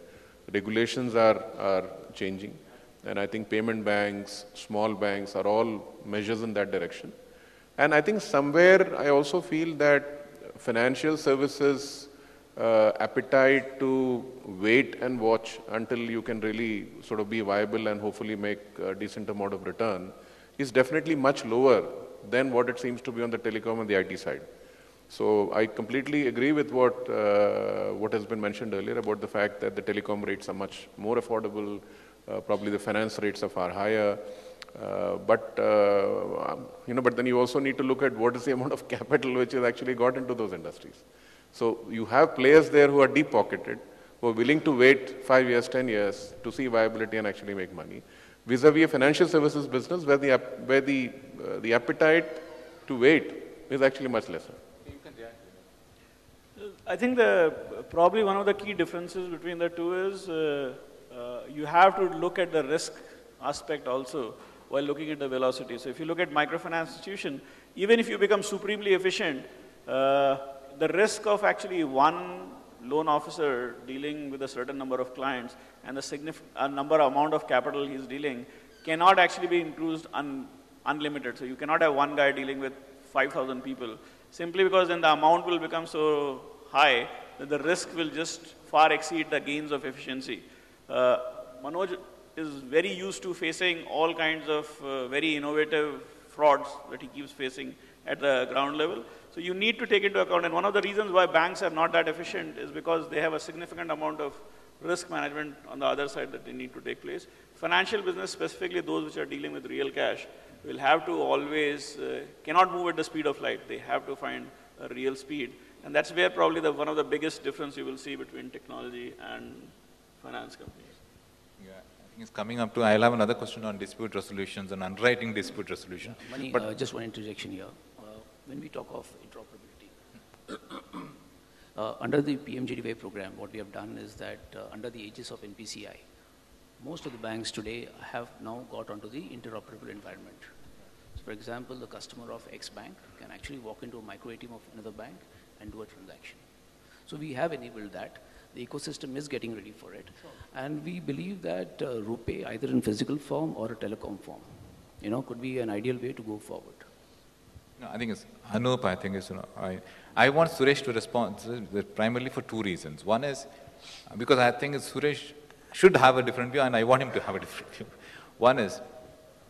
Regulations are changing, and I think payment banks, small banks are all measures in that direction. And I think somewhere I also feel that financial services appetite to wait and watch until you can really sort of be viable and hopefully make a decent amount of return is definitely much lower than what it seems to be on the telecom and the IT side. So I completely agree with what has been mentioned earlier about the fact that the telecom rates are much more affordable, probably the finance rates are far higher, but then you also need to look at what is the amount of capital which is actually got into those industries. So you have players there who are deep-pocketed, who are willing to wait 5 years, 10 years to see viability and actually make money, vis-a-vis a financial services business where the appetite to wait is actually much lesser. I think probably one of the key differences between the two is you have to look at the risk aspect also while looking at the velocity. So if you look at microfinance institution, even if you become supremely efficient, the risk of actually one loan officer dealing with a certain number of clients and the amount of capital he's dealing cannot actually be increased unlimited. So you cannot have one guy dealing with 5,000 people simply because then the amount will become so high that the risk will just far exceed the gains of efficiency. Manoj is very used to facing all kinds of very innovative frauds that he keeps facing at the ground level. So you need to take into account, and one of the reasons why banks are not that efficient is because they have a significant amount of risk management on the other side that they need to take place. Financial business, specifically those which are dealing with real cash, will have to always, cannot move at the speed of light. They have to find a real speed. And that's where probably one of the biggest difference you will see between technology and finance companies. Yeah, I think it's coming up to, I'll have another question on dispute resolutions and underwriting dispute resolution. Mani, just one interjection here. When we talk of interoperability, under the PMJDY program, what we have done is that under the aegis of NPCI, most of the banks today have now got onto the interoperable environment. So for example, the customer of X bank can actually walk into a micro ATM of another bank and do a transaction. So we have enabled that. The ecosystem is getting ready for it. And we believe that RuPay, either in physical form or a telecom form, could be an ideal way to go forward. No, I think it's, Anup, I think it's, I want Suresh to respond primarily for two reasons. One is, because I think Suresh should have a different view and I want him to have a different view. One is,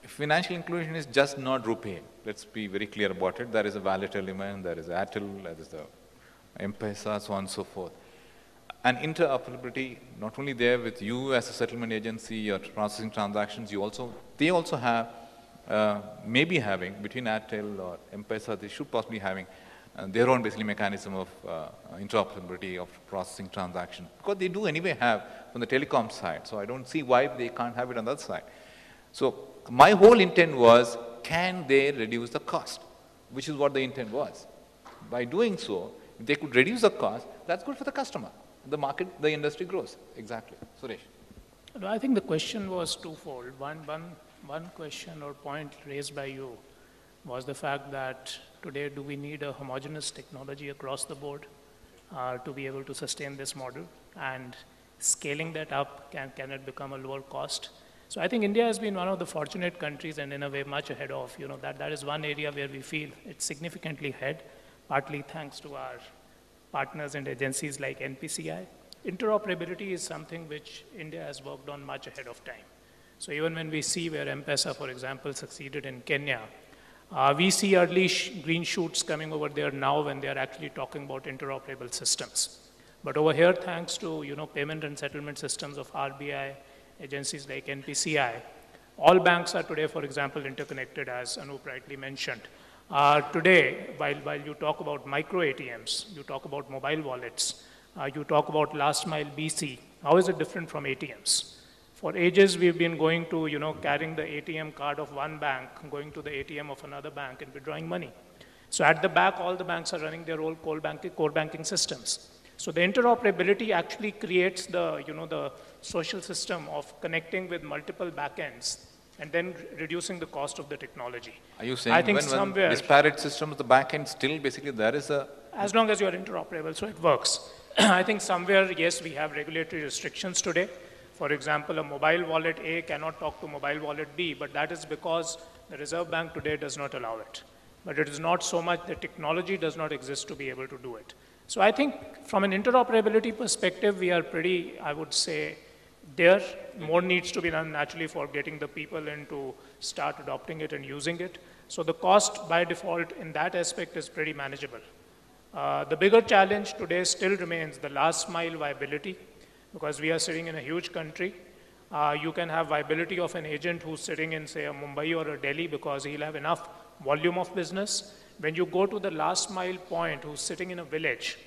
financial inclusion is just not RuPay. Let's be very clear about it. There is a wallet element, there is Airtel, there is the M-Pesa, so on and so forth. And interoperability, not only there with you as a settlement agency, you're processing transactions, they also have, maybe having, between Airtel or M-Pesa, they should possibly having their own basically mechanism of interoperability of processing transactions. Because they do anyway have from the telecom side, so I don't see why they can't have it on that side. So my whole intent was, can they reduce the cost? Which is what the intent was. By doing so, if they could reduce the cost, that's good for the customer. The market, the industry grows. Exactly. Suresh. No, I think the question was twofold. One question or point raised by you was the fact that today do we need a homogeneous technology across the board to be able to sustain this model, and scaling that up, can it become a lower cost? So I think India has been one of the fortunate countries and in a way much ahead of, that is one area where we feel it's significantly ahead, partly thanks to our partners and agencies like NPCI. Interoperability is something which India has worked on much ahead of time. So even when we see where M-Pesa, for example, succeeded in Kenya, we see early green shoots coming over there now when they are actually talking about interoperable systems. But over here, thanks to payment and settlement systems of RBI, agencies like NPCI, all banks are today, for example, interconnected, as Anup rightly mentioned. Today, while you talk about micro ATMs, you talk about mobile wallets, you talk about last mile BC, how is it different from ATMs? For ages, we've been going to, carrying the ATM card of one bank, going to the ATM of another bank and withdrawing money. So at the back, all the banks are running their own core banking systems. So the interoperability actually creates the, the social system of connecting with multiple backends and then reducing the cost of the technology. Are you saying when disparate systems, the backend still basically there is a... As long as you are interoperable, so it works. I think somewhere, yes, we have regulatory restrictions today. For example, a mobile wallet A cannot talk to mobile wallet B, but that is because the Reserve Bank today does not allow it. But it is not so much the technology does not exist to be able to do it. So I think from an interoperability perspective, we are pretty, I would say, there. More needs to be done naturally for getting the people in to start adopting it and using it. So the cost by default in that aspect is pretty manageable. The bigger challenge today still remains the last mile viability, because we are sitting in a huge country. You can have viability of an agent who's sitting in, say, a Mumbai or a Delhi because he'll have enough volume of business. When you go to the last mile point who's sitting in a village,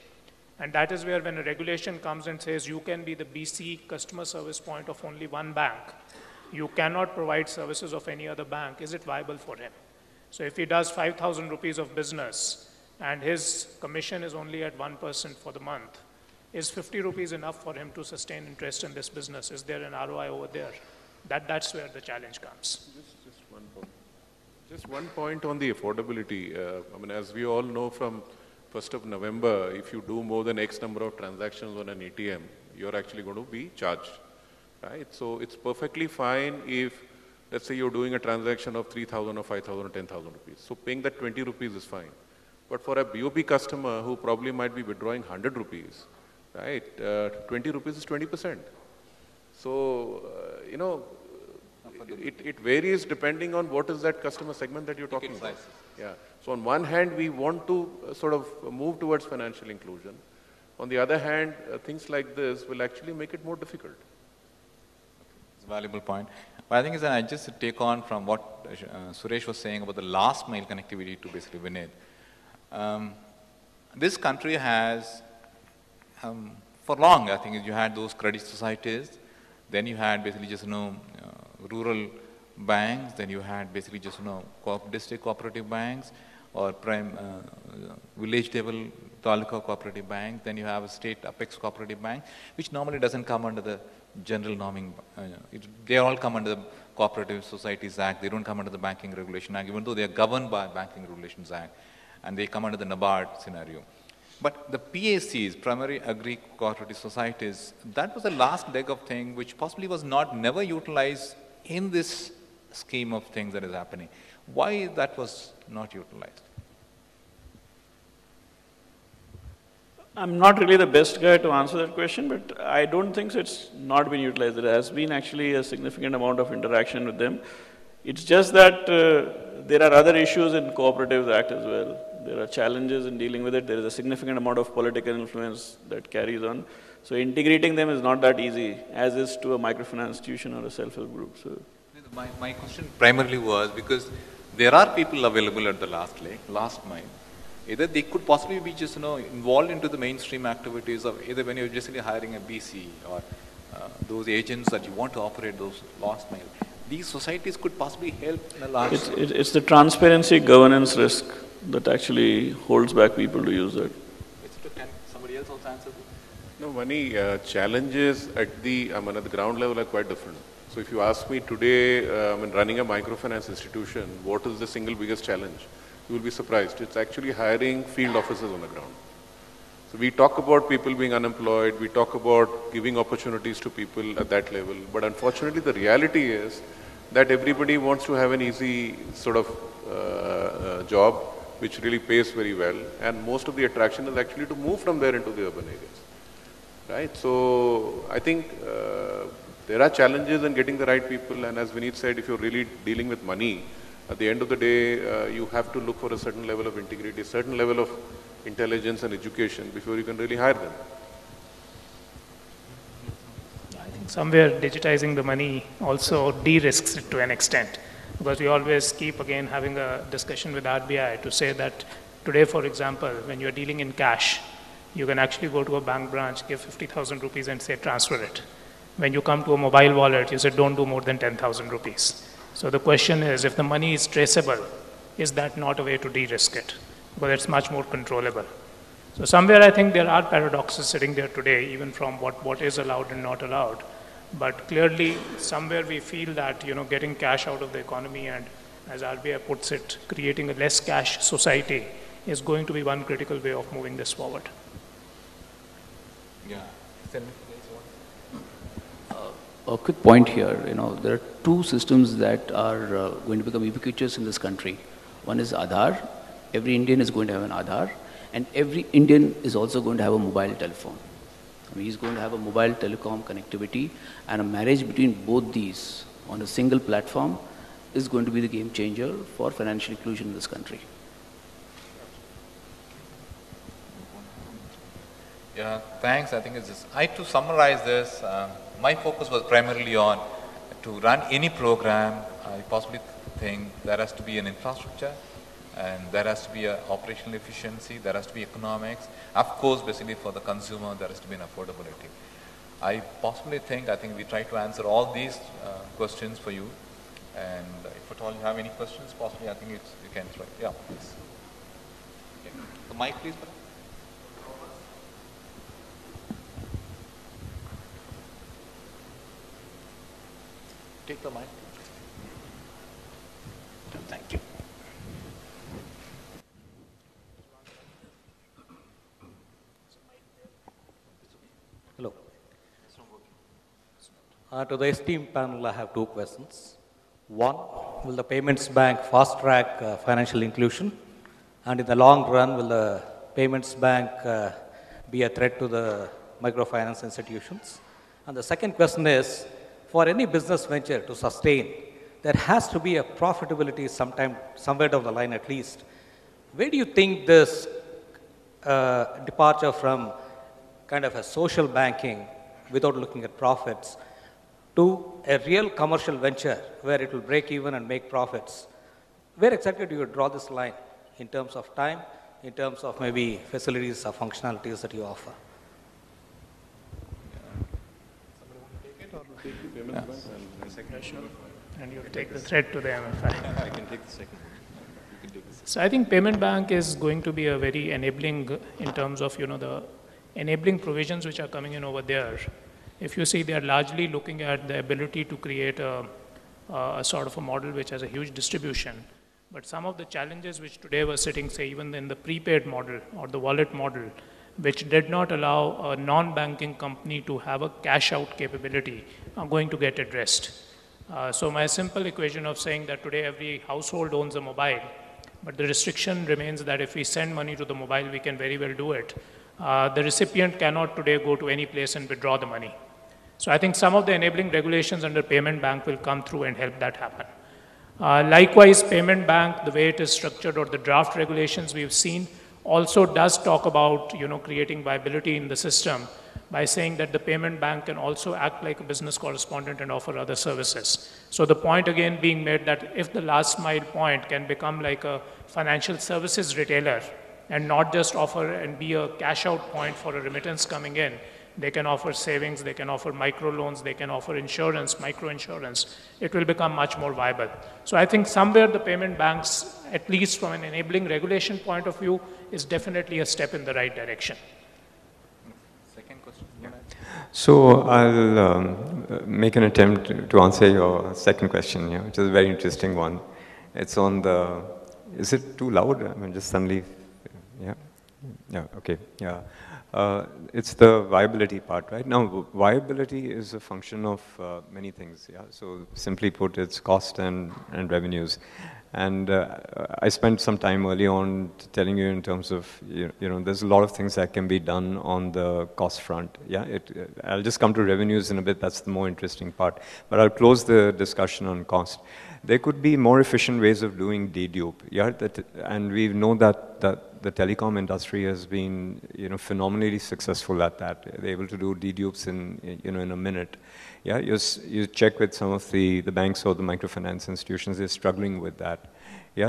And that is where when a regulation comes and says you can be the BC customer service point of only one bank, you cannot provide services of any other bank, is it viable for him? So if he does 5,000 rupees of business and his commission is only at 1% for the month, is 50 rupees enough for him to sustain interest in this business? Is there an ROI over there? That's where the challenge comes. Just one point on the affordability. I mean, as we all know, from 1st of November, if you do more than X number of transactions on an ATM, you're actually going to be charged, right? So it's perfectly fine if, let's say you're doing a transaction of 3,000 or 5,000 or 10,000 rupees. So paying that 20 rupees is fine. But for a BOP customer who probably might be withdrawing 100 rupees, right, 20 rupees is 20%. So, you know, it varies depending on what is that customer segment that you're talking about. Yeah. So on one hand, we want to sort of move towards financial inclusion. On the other hand, things like this will actually make it more difficult. It's a valuable point. But I think is that I just take on from what Suresh was saying about the last mile connectivity to basically Vinith. This country has, for long, I think you had those credit societies, then you had basically just, rural banks, then you had basically just, district cooperative banks or village level Taluka cooperative bank, then you have a state apex cooperative bank, which normally doesn't come under the general norming, they all come under the Cooperative Societies Act, they don't come under the Banking Regulation Act, even though they are governed by Banking Regulations Act, and they come under the NABARD scenario. But the PACs, Primary Agri Cooperative Societies, that was the last leg of thing which possibly was never utilized in this scheme of things that is happening. Why that was not utilized? I'm not really the best guy to answer that question, but I don't think so it's not been utilized. There has been actually a significant amount of interaction with them. It's just that there are other issues in Cooperatives Act as well. There are challenges in dealing with it. There is a significant amount of political influence that carries on. So integrating them is not that easy, as is to a microfinance institution or a self-help group. So my question primarily was because there are people available at the last mile. Either they could possibly be just involved into the mainstream activities of either when you're just hiring a BC or those agents that you want to operate those last mile. These societies could possibly help in a large it's the transparency governance risk that actually holds back people to use it. Can somebody else also answer this? No, Mani, challenges at the ground level are quite different. So if you ask me today, running a microfinance institution, what is the single biggest challenge? You will be surprised. It's actually hiring field officers on the ground. So we talk about people being unemployed, we talk about giving opportunities to people at that level, but unfortunately the reality is that everybody wants to have an easy sort of job which really pays very well, and most of the attraction is actually to move from there into the urban areas, right? So I think there are challenges in getting the right people, and as Vinith said, if you're really dealing with money, at the end of the day, you have to look for a certain level of integrity, a certain level of intelligence and education before you can really hire them. I think somewhere digitizing the money also de-risks it to an extent, because we always keep again having a discussion with RBI to say that today, for example, when you're dealing in cash, you can actually go to a bank branch, give 50,000 rupees and say transfer it. When you come to a mobile wallet, you say don't do more than 10,000 rupees. So the question is, if the money is traceable, is that not a way to de-risk it? Because it's much more controllable. So somewhere I think there are paradoxes sitting there today, even from what is allowed and not allowed. But clearly, somewhere we feel that, getting cash out of the economy and, as RBI puts it, creating a less cash society is going to be one critical way of moving this forward. Yeah. A quick point here, there are two systems that are going to become ubiquitous in this country. One is Aadhaar. Every Indian is going to have an Aadhaar, and every Indian is also going to have a mobile telephone. He's going to have a mobile telecom connectivity, and a marriage between both these on a single platform is going to be the game changer for financial inclusion in this country. Yeah, thanks. I think it's just, to summarize this, my focus was primarily on to run any program. I possibly think there has to be an infrastructure, and there has to be a operational efficiency, there has to be economics. Of course, basically for the consumer, there has to be an affordability. I think we try to answer all these questions for you. And if at all you have any questions, possibly I think you can try. Yeah, please. Okay. The mic, please. Take the mic. Thank you. Hello. To the esteemed panel, I have two questions. One, will the payments bank fast track financial inclusion? And in the long run, will the payments bank be a threat to the microfinance institutions? And the second question is, for any business venture to sustain, there has to be a profitability somewhere down the line at least. Where do you think this departure from kind of a social banking without looking at profits to a real commercial venture where it will break even and make profits, where exactly do you draw this line in terms of time, in terms of maybe facilities or functionalities that you offer? And you take the threat to the MFI. I can take the second one. You can take the second. So I think payment bank is going to be a very enabling in terms of, the enabling provisions which are coming in over there. If you see, they are largely looking at the ability to create a sort of a model which has a huge distribution. But some of the challenges which today were sitting, say, even in the prepaid model or the wallet model, which did not allow a non-banking company to have a cash-out capability, are going to get addressed. So my simple equation of saying that today every household owns a mobile, but the restriction remains that if we send money to the mobile, we can very well do it. The recipient cannot today go to any place and withdraw the money. So I think some of the enabling regulations under payment bank will come through and help that happen. Likewise, payment bank, the way it is structured or the draft regulations we've seen also does talk about, creating viability in the system by saying that the payment bank can also act like a business correspondent and offer other services. So the point again being made that if the last mile point can become like a financial services retailer and not just offer and be a cash out point for a remittance coming in, they can offer savings, they can offer microloans, they can offer insurance, microinsurance. It will become much more viable. So I think somewhere the payment banks, at least from an enabling regulation point of view, is definitely a step in the right direction. Second question. So I'll make an attempt to answer your second question, which is a very interesting one. It's on the, is it too loud? I mean, just suddenly, okay. It's the viability part, right? Now, viability is a function of many things, So simply put, it's cost and revenues. And I spent some time early on telling you in terms of, there's a lot of things that can be done on the cost front. I'll just come to revenues in a bit. That's the more interesting part. But I'll close the discussion on cost. There could be more efficient ways of doing dedupe, and we know that the telecom industry has been, phenomenally successful at that. They're able to do dedupes in a minute. You check with some of the banks or the microfinance institutions, they're struggling with that.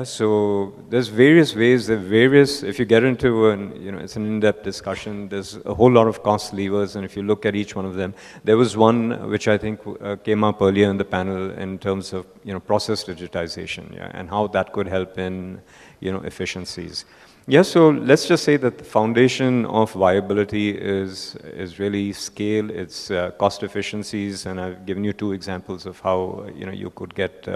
So there's various ways, if you get into it's an in-depth discussion, there's a whole lot of cost levers, and if you look at each one of them, there was one which I think came up earlier in the panel in terms of, process digitization, and how that could help in, efficiencies. So let's just say that the foundation of viability is really scale, it's cost efficiencies, and I've given you two examples of how, you could get,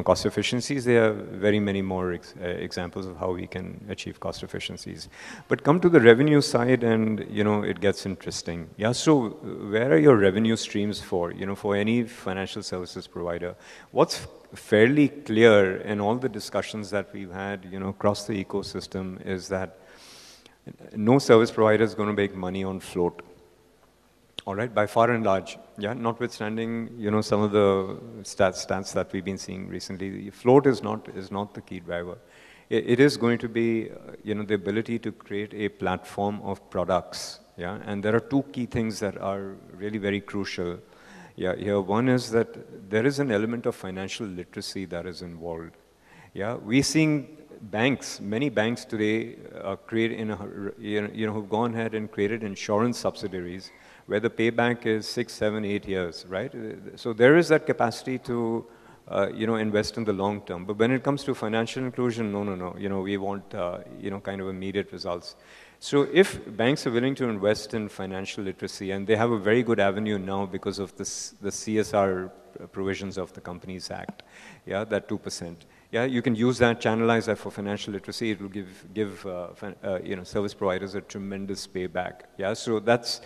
cost efficiencies. There are very many more examples of how we can achieve cost efficiencies. But come to the revenue side and, it gets interesting. So where are your revenue streams for, for any financial services provider? What's fairly clear in all the discussions that we've had, across the ecosystem is that no service provider is going to make money on float. All right, by far and large, notwithstanding, some of the stats that we've been seeing recently, float is not the key driver. It is going to be, the ability to create a platform of products, and there are two key things that are really very crucial. One is that there is an element of financial literacy that is involved. We're seeing banks, many banks today create who've gone ahead and created insurance subsidiaries where the payback is 6, 7, 8 years, right? So there is that capacity to, invest in the long term. But when it comes to financial inclusion, no. We want, kind of immediate results. So if banks are willing to invest in financial literacy, and they have a very good avenue now because of this, the CSR provisions of the Companies Act, yeah, that 2%. Yeah, you can use that, channelize that for financial literacy. It will give service providers a tremendous payback. Yeah, so that's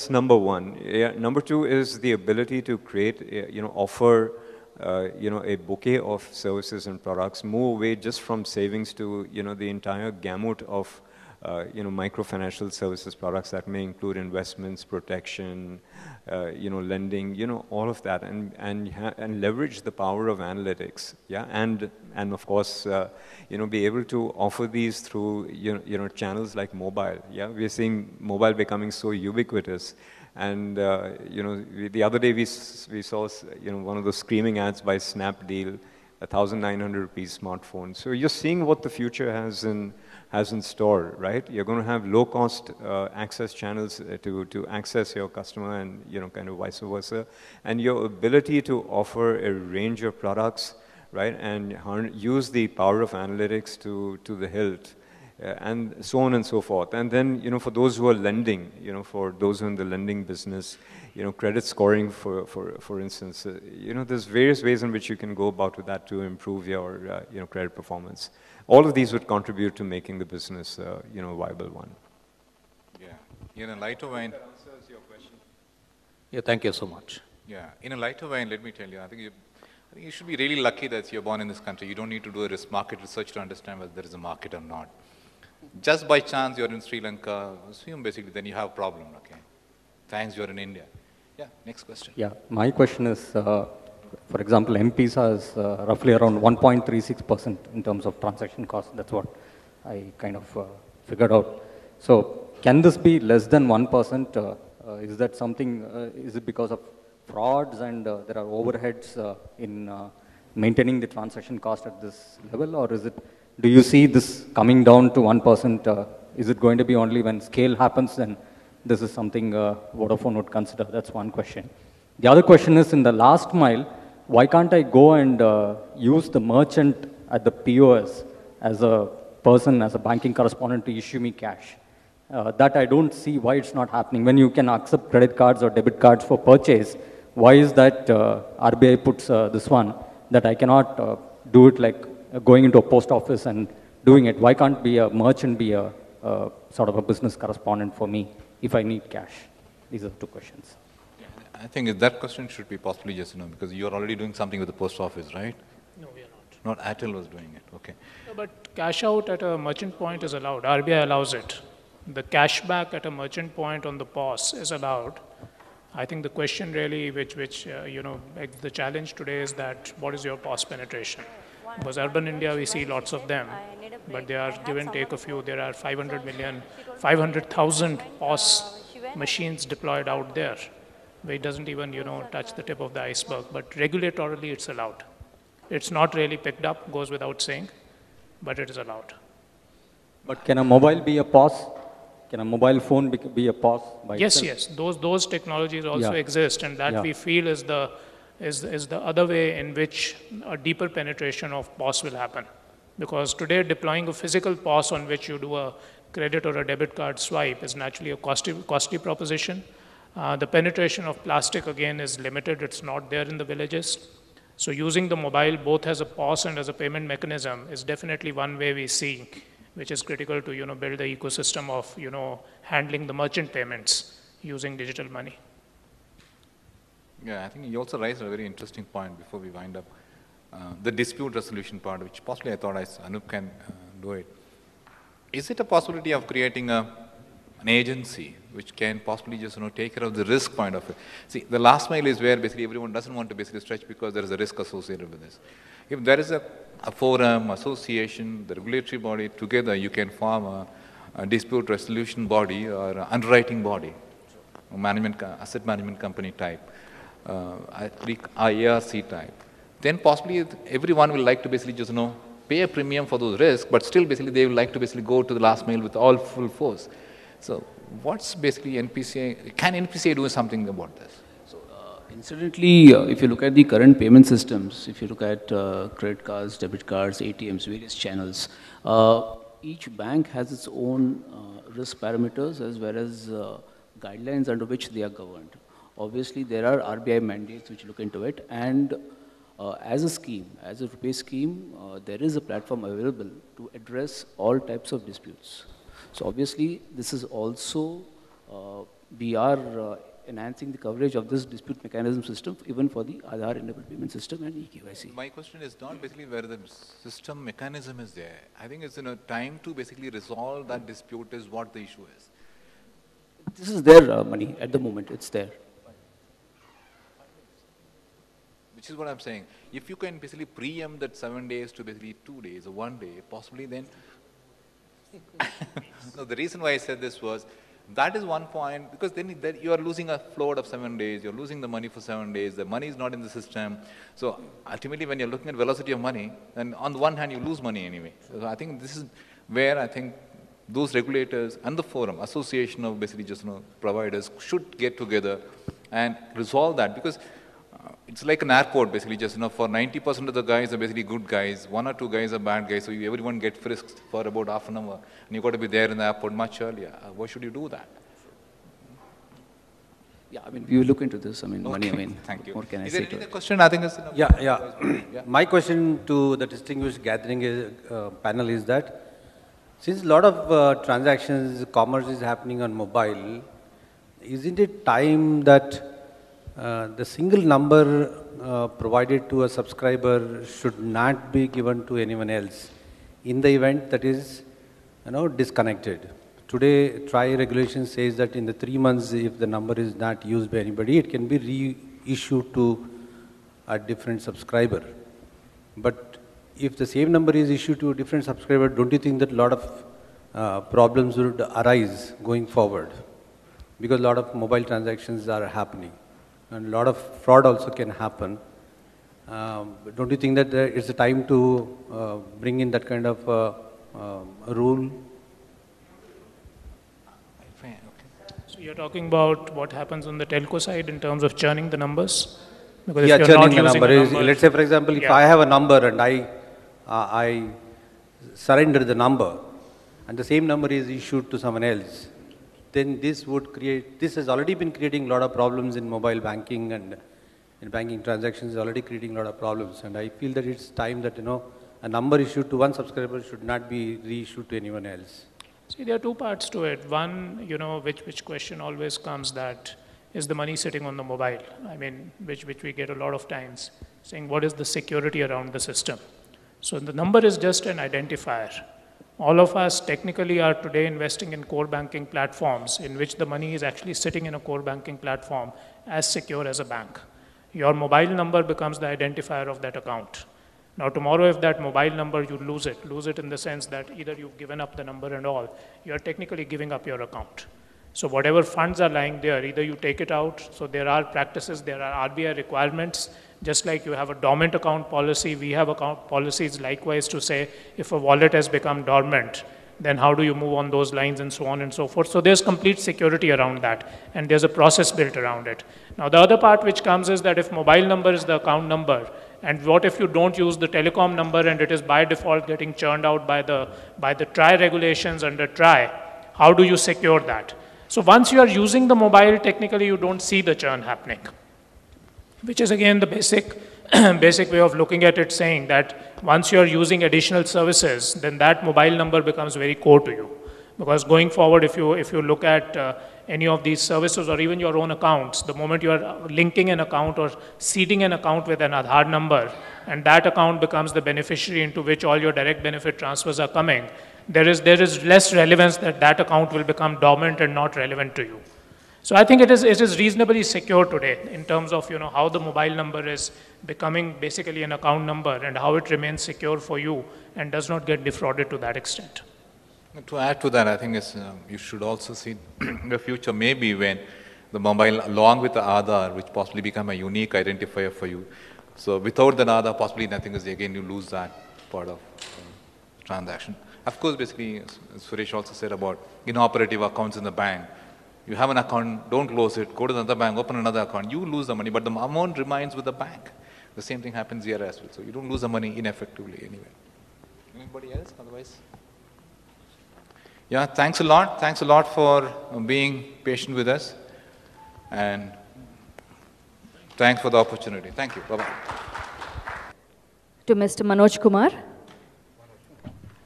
number one. Yeah, number two is the ability to create, offer, a bouquet of services and products, move away just from savings to, the entire gamut of, microfinancial services products that may include investments, protection, lending, all of that, and leverage the power of analytics, yeah, and of course, be able to offer these through, channels like mobile, yeah. We're seeing mobile becoming so ubiquitous, and the other day we saw, one of those screaming ads by Snapdeal, 1,900 rupees smartphone. So you're seeing what the future has in store, right? You're going to have low-cost access channels to access your customer, and kind of vice versa, and your ability to offer a range of products, right, and use the power of analytics to the hilt, and so on and so forth. And then for those who are lending, for those who are in the lending business, credit scoring, for instance, there's various ways in which you can go about with that to improve your credit performance. All of these would contribute to making the business, a viable one. Yeah. In a lighter vein. That answers your question. Yeah, thank you so much. Yeah. In a lighter vein, let me tell you, I think you should be really lucky that you're born in this country. You don't need to do a market research to understand whether there is a market or not. Just by chance you're in Sri Lanka, assume basically, then you have a problem, okay? Thanks, you're in India. Yeah, next question. Yeah, my question is, for example, M-Pesa is roughly around 1.36% in terms of transaction cost. That's what I kind of figured out. So can this be less than 1%? Is that something, is it because of frauds and there are overheads in maintaining the transaction cost at this level, or is it, do you see this coming down to 1%? Is it going to be only when scale happens, then this is something Vodafone would consider? That's one question. The other question is, in the last mile, why can't I go and use the merchant at the POS as a person, as a banking correspondent, to issue me cash? That I don't see why it's not happening. When you can accept credit cards or debit cards for purchase, why is that RBI puts this one, that I cannot do it like going into a post office and doing it? Why can't be a merchant be a sort of a business correspondent for me if I need cash? These are the two questions. I think that question should be possibly just, because you're already doing something with the post office, right? No, we are not. Not Airtel was doing it, okay. No, but cash out at a merchant point is allowed. RBI allows it. The cashback at a merchant point on the POS is allowed. I think the question really, which the challenge today is that what is your POS penetration? Because urban India, we see lots of them, but they are give and take a few. There are 500,000 POS machines deployed out there. It doesn't even, touch the tip of the iceberg, but regulatorily it's allowed. It's not really picked up, goes without saying, but it is allowed. But can a mobile be a POS? Can a mobile phone be a POS by itself? Yes. Those technologies also exist, and that we feel is the other way in which a deeper penetration of POS will happen. Because today deploying a physical POS on which you do a credit or a debit card swipe is naturally a costly proposition. The penetration of plastic, again, is limited. It's not there in the villages. So using the mobile both as a POS and as a payment mechanism is definitely one way we see, which is critical to build the ecosystem of handling the merchant payments using digital money. Yeah, I think you also raised a very interesting point before we wind up. The dispute resolution part, which possibly I thought Anup can do it. Is it a possibility of creating an agency which can possibly just take care of the risk point of it? See, the last mile is where basically everyone doesn't want to basically stretch because there is a risk associated with this. If there is a forum, association, the regulatory body together, you can form a dispute resolution body or underwriting body, asset management company type, ARC type. Then possibly everyone will like to basically just pay a premium for those risks, but still basically they would like to basically go to the last mile with all full force. So what's basically NPCI, can NPCI do something about this? Incidentally, if you look at the current payment systems, if you look at credit cards, debit cards, ATMs, various channels, each bank has its own risk parameters as well as guidelines under which they are governed. Obviously, there are RBI mandates which look into it, and as a scheme, as a RuPay scheme, there is a platform available to address all types of disputes. So obviously, this is also, we are enhancing the coverage of this dispute mechanism system even for the Aadhaar-enabled payment system and eKYC. My question is not basically whether the system mechanism is there. I think it's time to basically resolve that dispute is what the issue is. This is their money at the moment, it's there. Which is what I'm saying. If you can basically preempt that 7 days to basically 2 days or 1 day, possibly then. No, the reason why I said this was, that is one point, because then you are losing a float of 7 days, you're losing the money for 7 days, the money is not in the system. So ultimately when you're looking at velocity of money, then on the one hand you lose money anyway. So I think this is where I think those regulators and the forum, association of basically just providers should get together and resolve that, because it's like an airport basically, just for 90% of the guys are basically good guys, 1 or 2 guys are bad guys, so everyone get frisked for about half an hour, and you've got to be there in the airport much earlier. Why should you do that? Yeah, I mean, we will look into this. I mean, Okay. money, I mean, Thank you. what can I Is say there to any it? question? I think it's enough. Yeah. My question to the distinguished gathering panel is that since a lot of transactions, commerce is happening on mobile, isn't it time that the single number provided to a subscriber should not be given to anyone else in the event that is, disconnected? Today, TRAI regulation says that in the 3 months, if the number is not used by anybody, it can be reissued to a different subscriber. But if the same number is issued to a different subscriber, don't you think that a lot of problems would arise going forward? Because a lot of mobile transactions are happening. And a lot of fraud also can happen. Don't you think that it's a time to bring in that kind of a rule? So you're talking about what happens on the telco side in terms of churning the numbers? Because Yeah, if you're churning not the using number. a Is, let's say, for example, if Yeah. I have a number and I surrender the number, and the same number is issued to someone else, then this would create, this has already been creating a lot of problems in mobile banking and in banking transactions, already creating a lot of problems. And I feel that it's time that, a number issued to one subscriber should not be reissued to anyone else. See, there are 2 parts to it. One, which question always comes, that is the money sitting on the mobile? I mean, which we get a lot of times, saying what is the security around the system? So the number is just an identifier. All of us technically are today investing in core banking platforms in which the money is actually sitting in a core banking platform as secure as a bank. Your mobile number becomes the identifier of that account. Now tomorrow if that mobile number you lose it in the sense that either you've given up the number and all, you're technically giving up your account. So whatever funds are lying there, either you take it out, so there are practices, there are RBI requirements, just like you have a dormant account policy, we have account policies likewise to say if a wallet has become dormant, then how do you move on those lines and so on and so forth. So there's complete security around that, and there's a process built around it. Now the other part which comes is that if mobile number is the account number, and what if you don't use the telecom number and it is by default getting churned out by the TRAI regulations under TRAI, how do you secure that? So once you are using the mobile, technically you don't see the churn happening, which is again the basic way of looking at it, saying that once you are using additional services, then that mobile number becomes very core to you. Because going forward, if you look at any of these services or even your own accounts, the moment you are linking an account or seeding an account with an Aadhaar number, and that account becomes the beneficiary into which all your direct benefit transfers are coming, there is less relevance that that account will become dormant and not relevant to you. So I think it is reasonably secure today in terms of how the mobile number is becoming basically an account number and how it remains secure for you and does not get defrauded to that extent. To add to that, I think you should also see the future maybe when the mobile, along with the Aadhaar, which possibly become a unique identifier for you. So without the Aadhaar, possibly nothing is again you lose that part of transaction. Of course, basically, as Suresh also said about inoperative accounts in the bank. You have an account, don't close it, go to another bank, open another account. You lose the money, but the amount remains with the bank. The same thing happens here as well. So you don't lose the money ineffectively anyway. Anybody else? Otherwise? Yeah, thanks a lot. Thanks a lot for being patient with us. And thanks for the opportunity. Thank you. Bye-bye. To Mr. Manoj Kumar.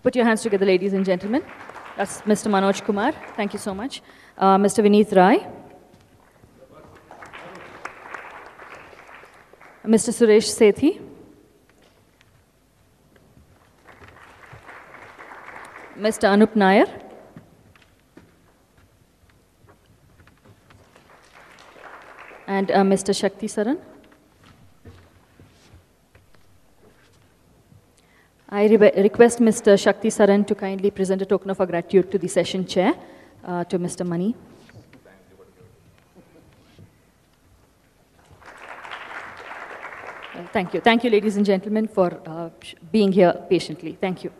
Put your hands together, ladies and gentlemen. That's Mr. Manoj Kumar. Thank you so much. Mr. Vineet Rai. Mr. Suresh Sethi. Mr. Anup Nair. And Mr. Shakti Saran. I request Mr. Shakti Saran to kindly present a token of our gratitude to the session chair, to Mr. Mani. Well, thank you. Thank you, ladies and gentlemen, for being here patiently. Thank you.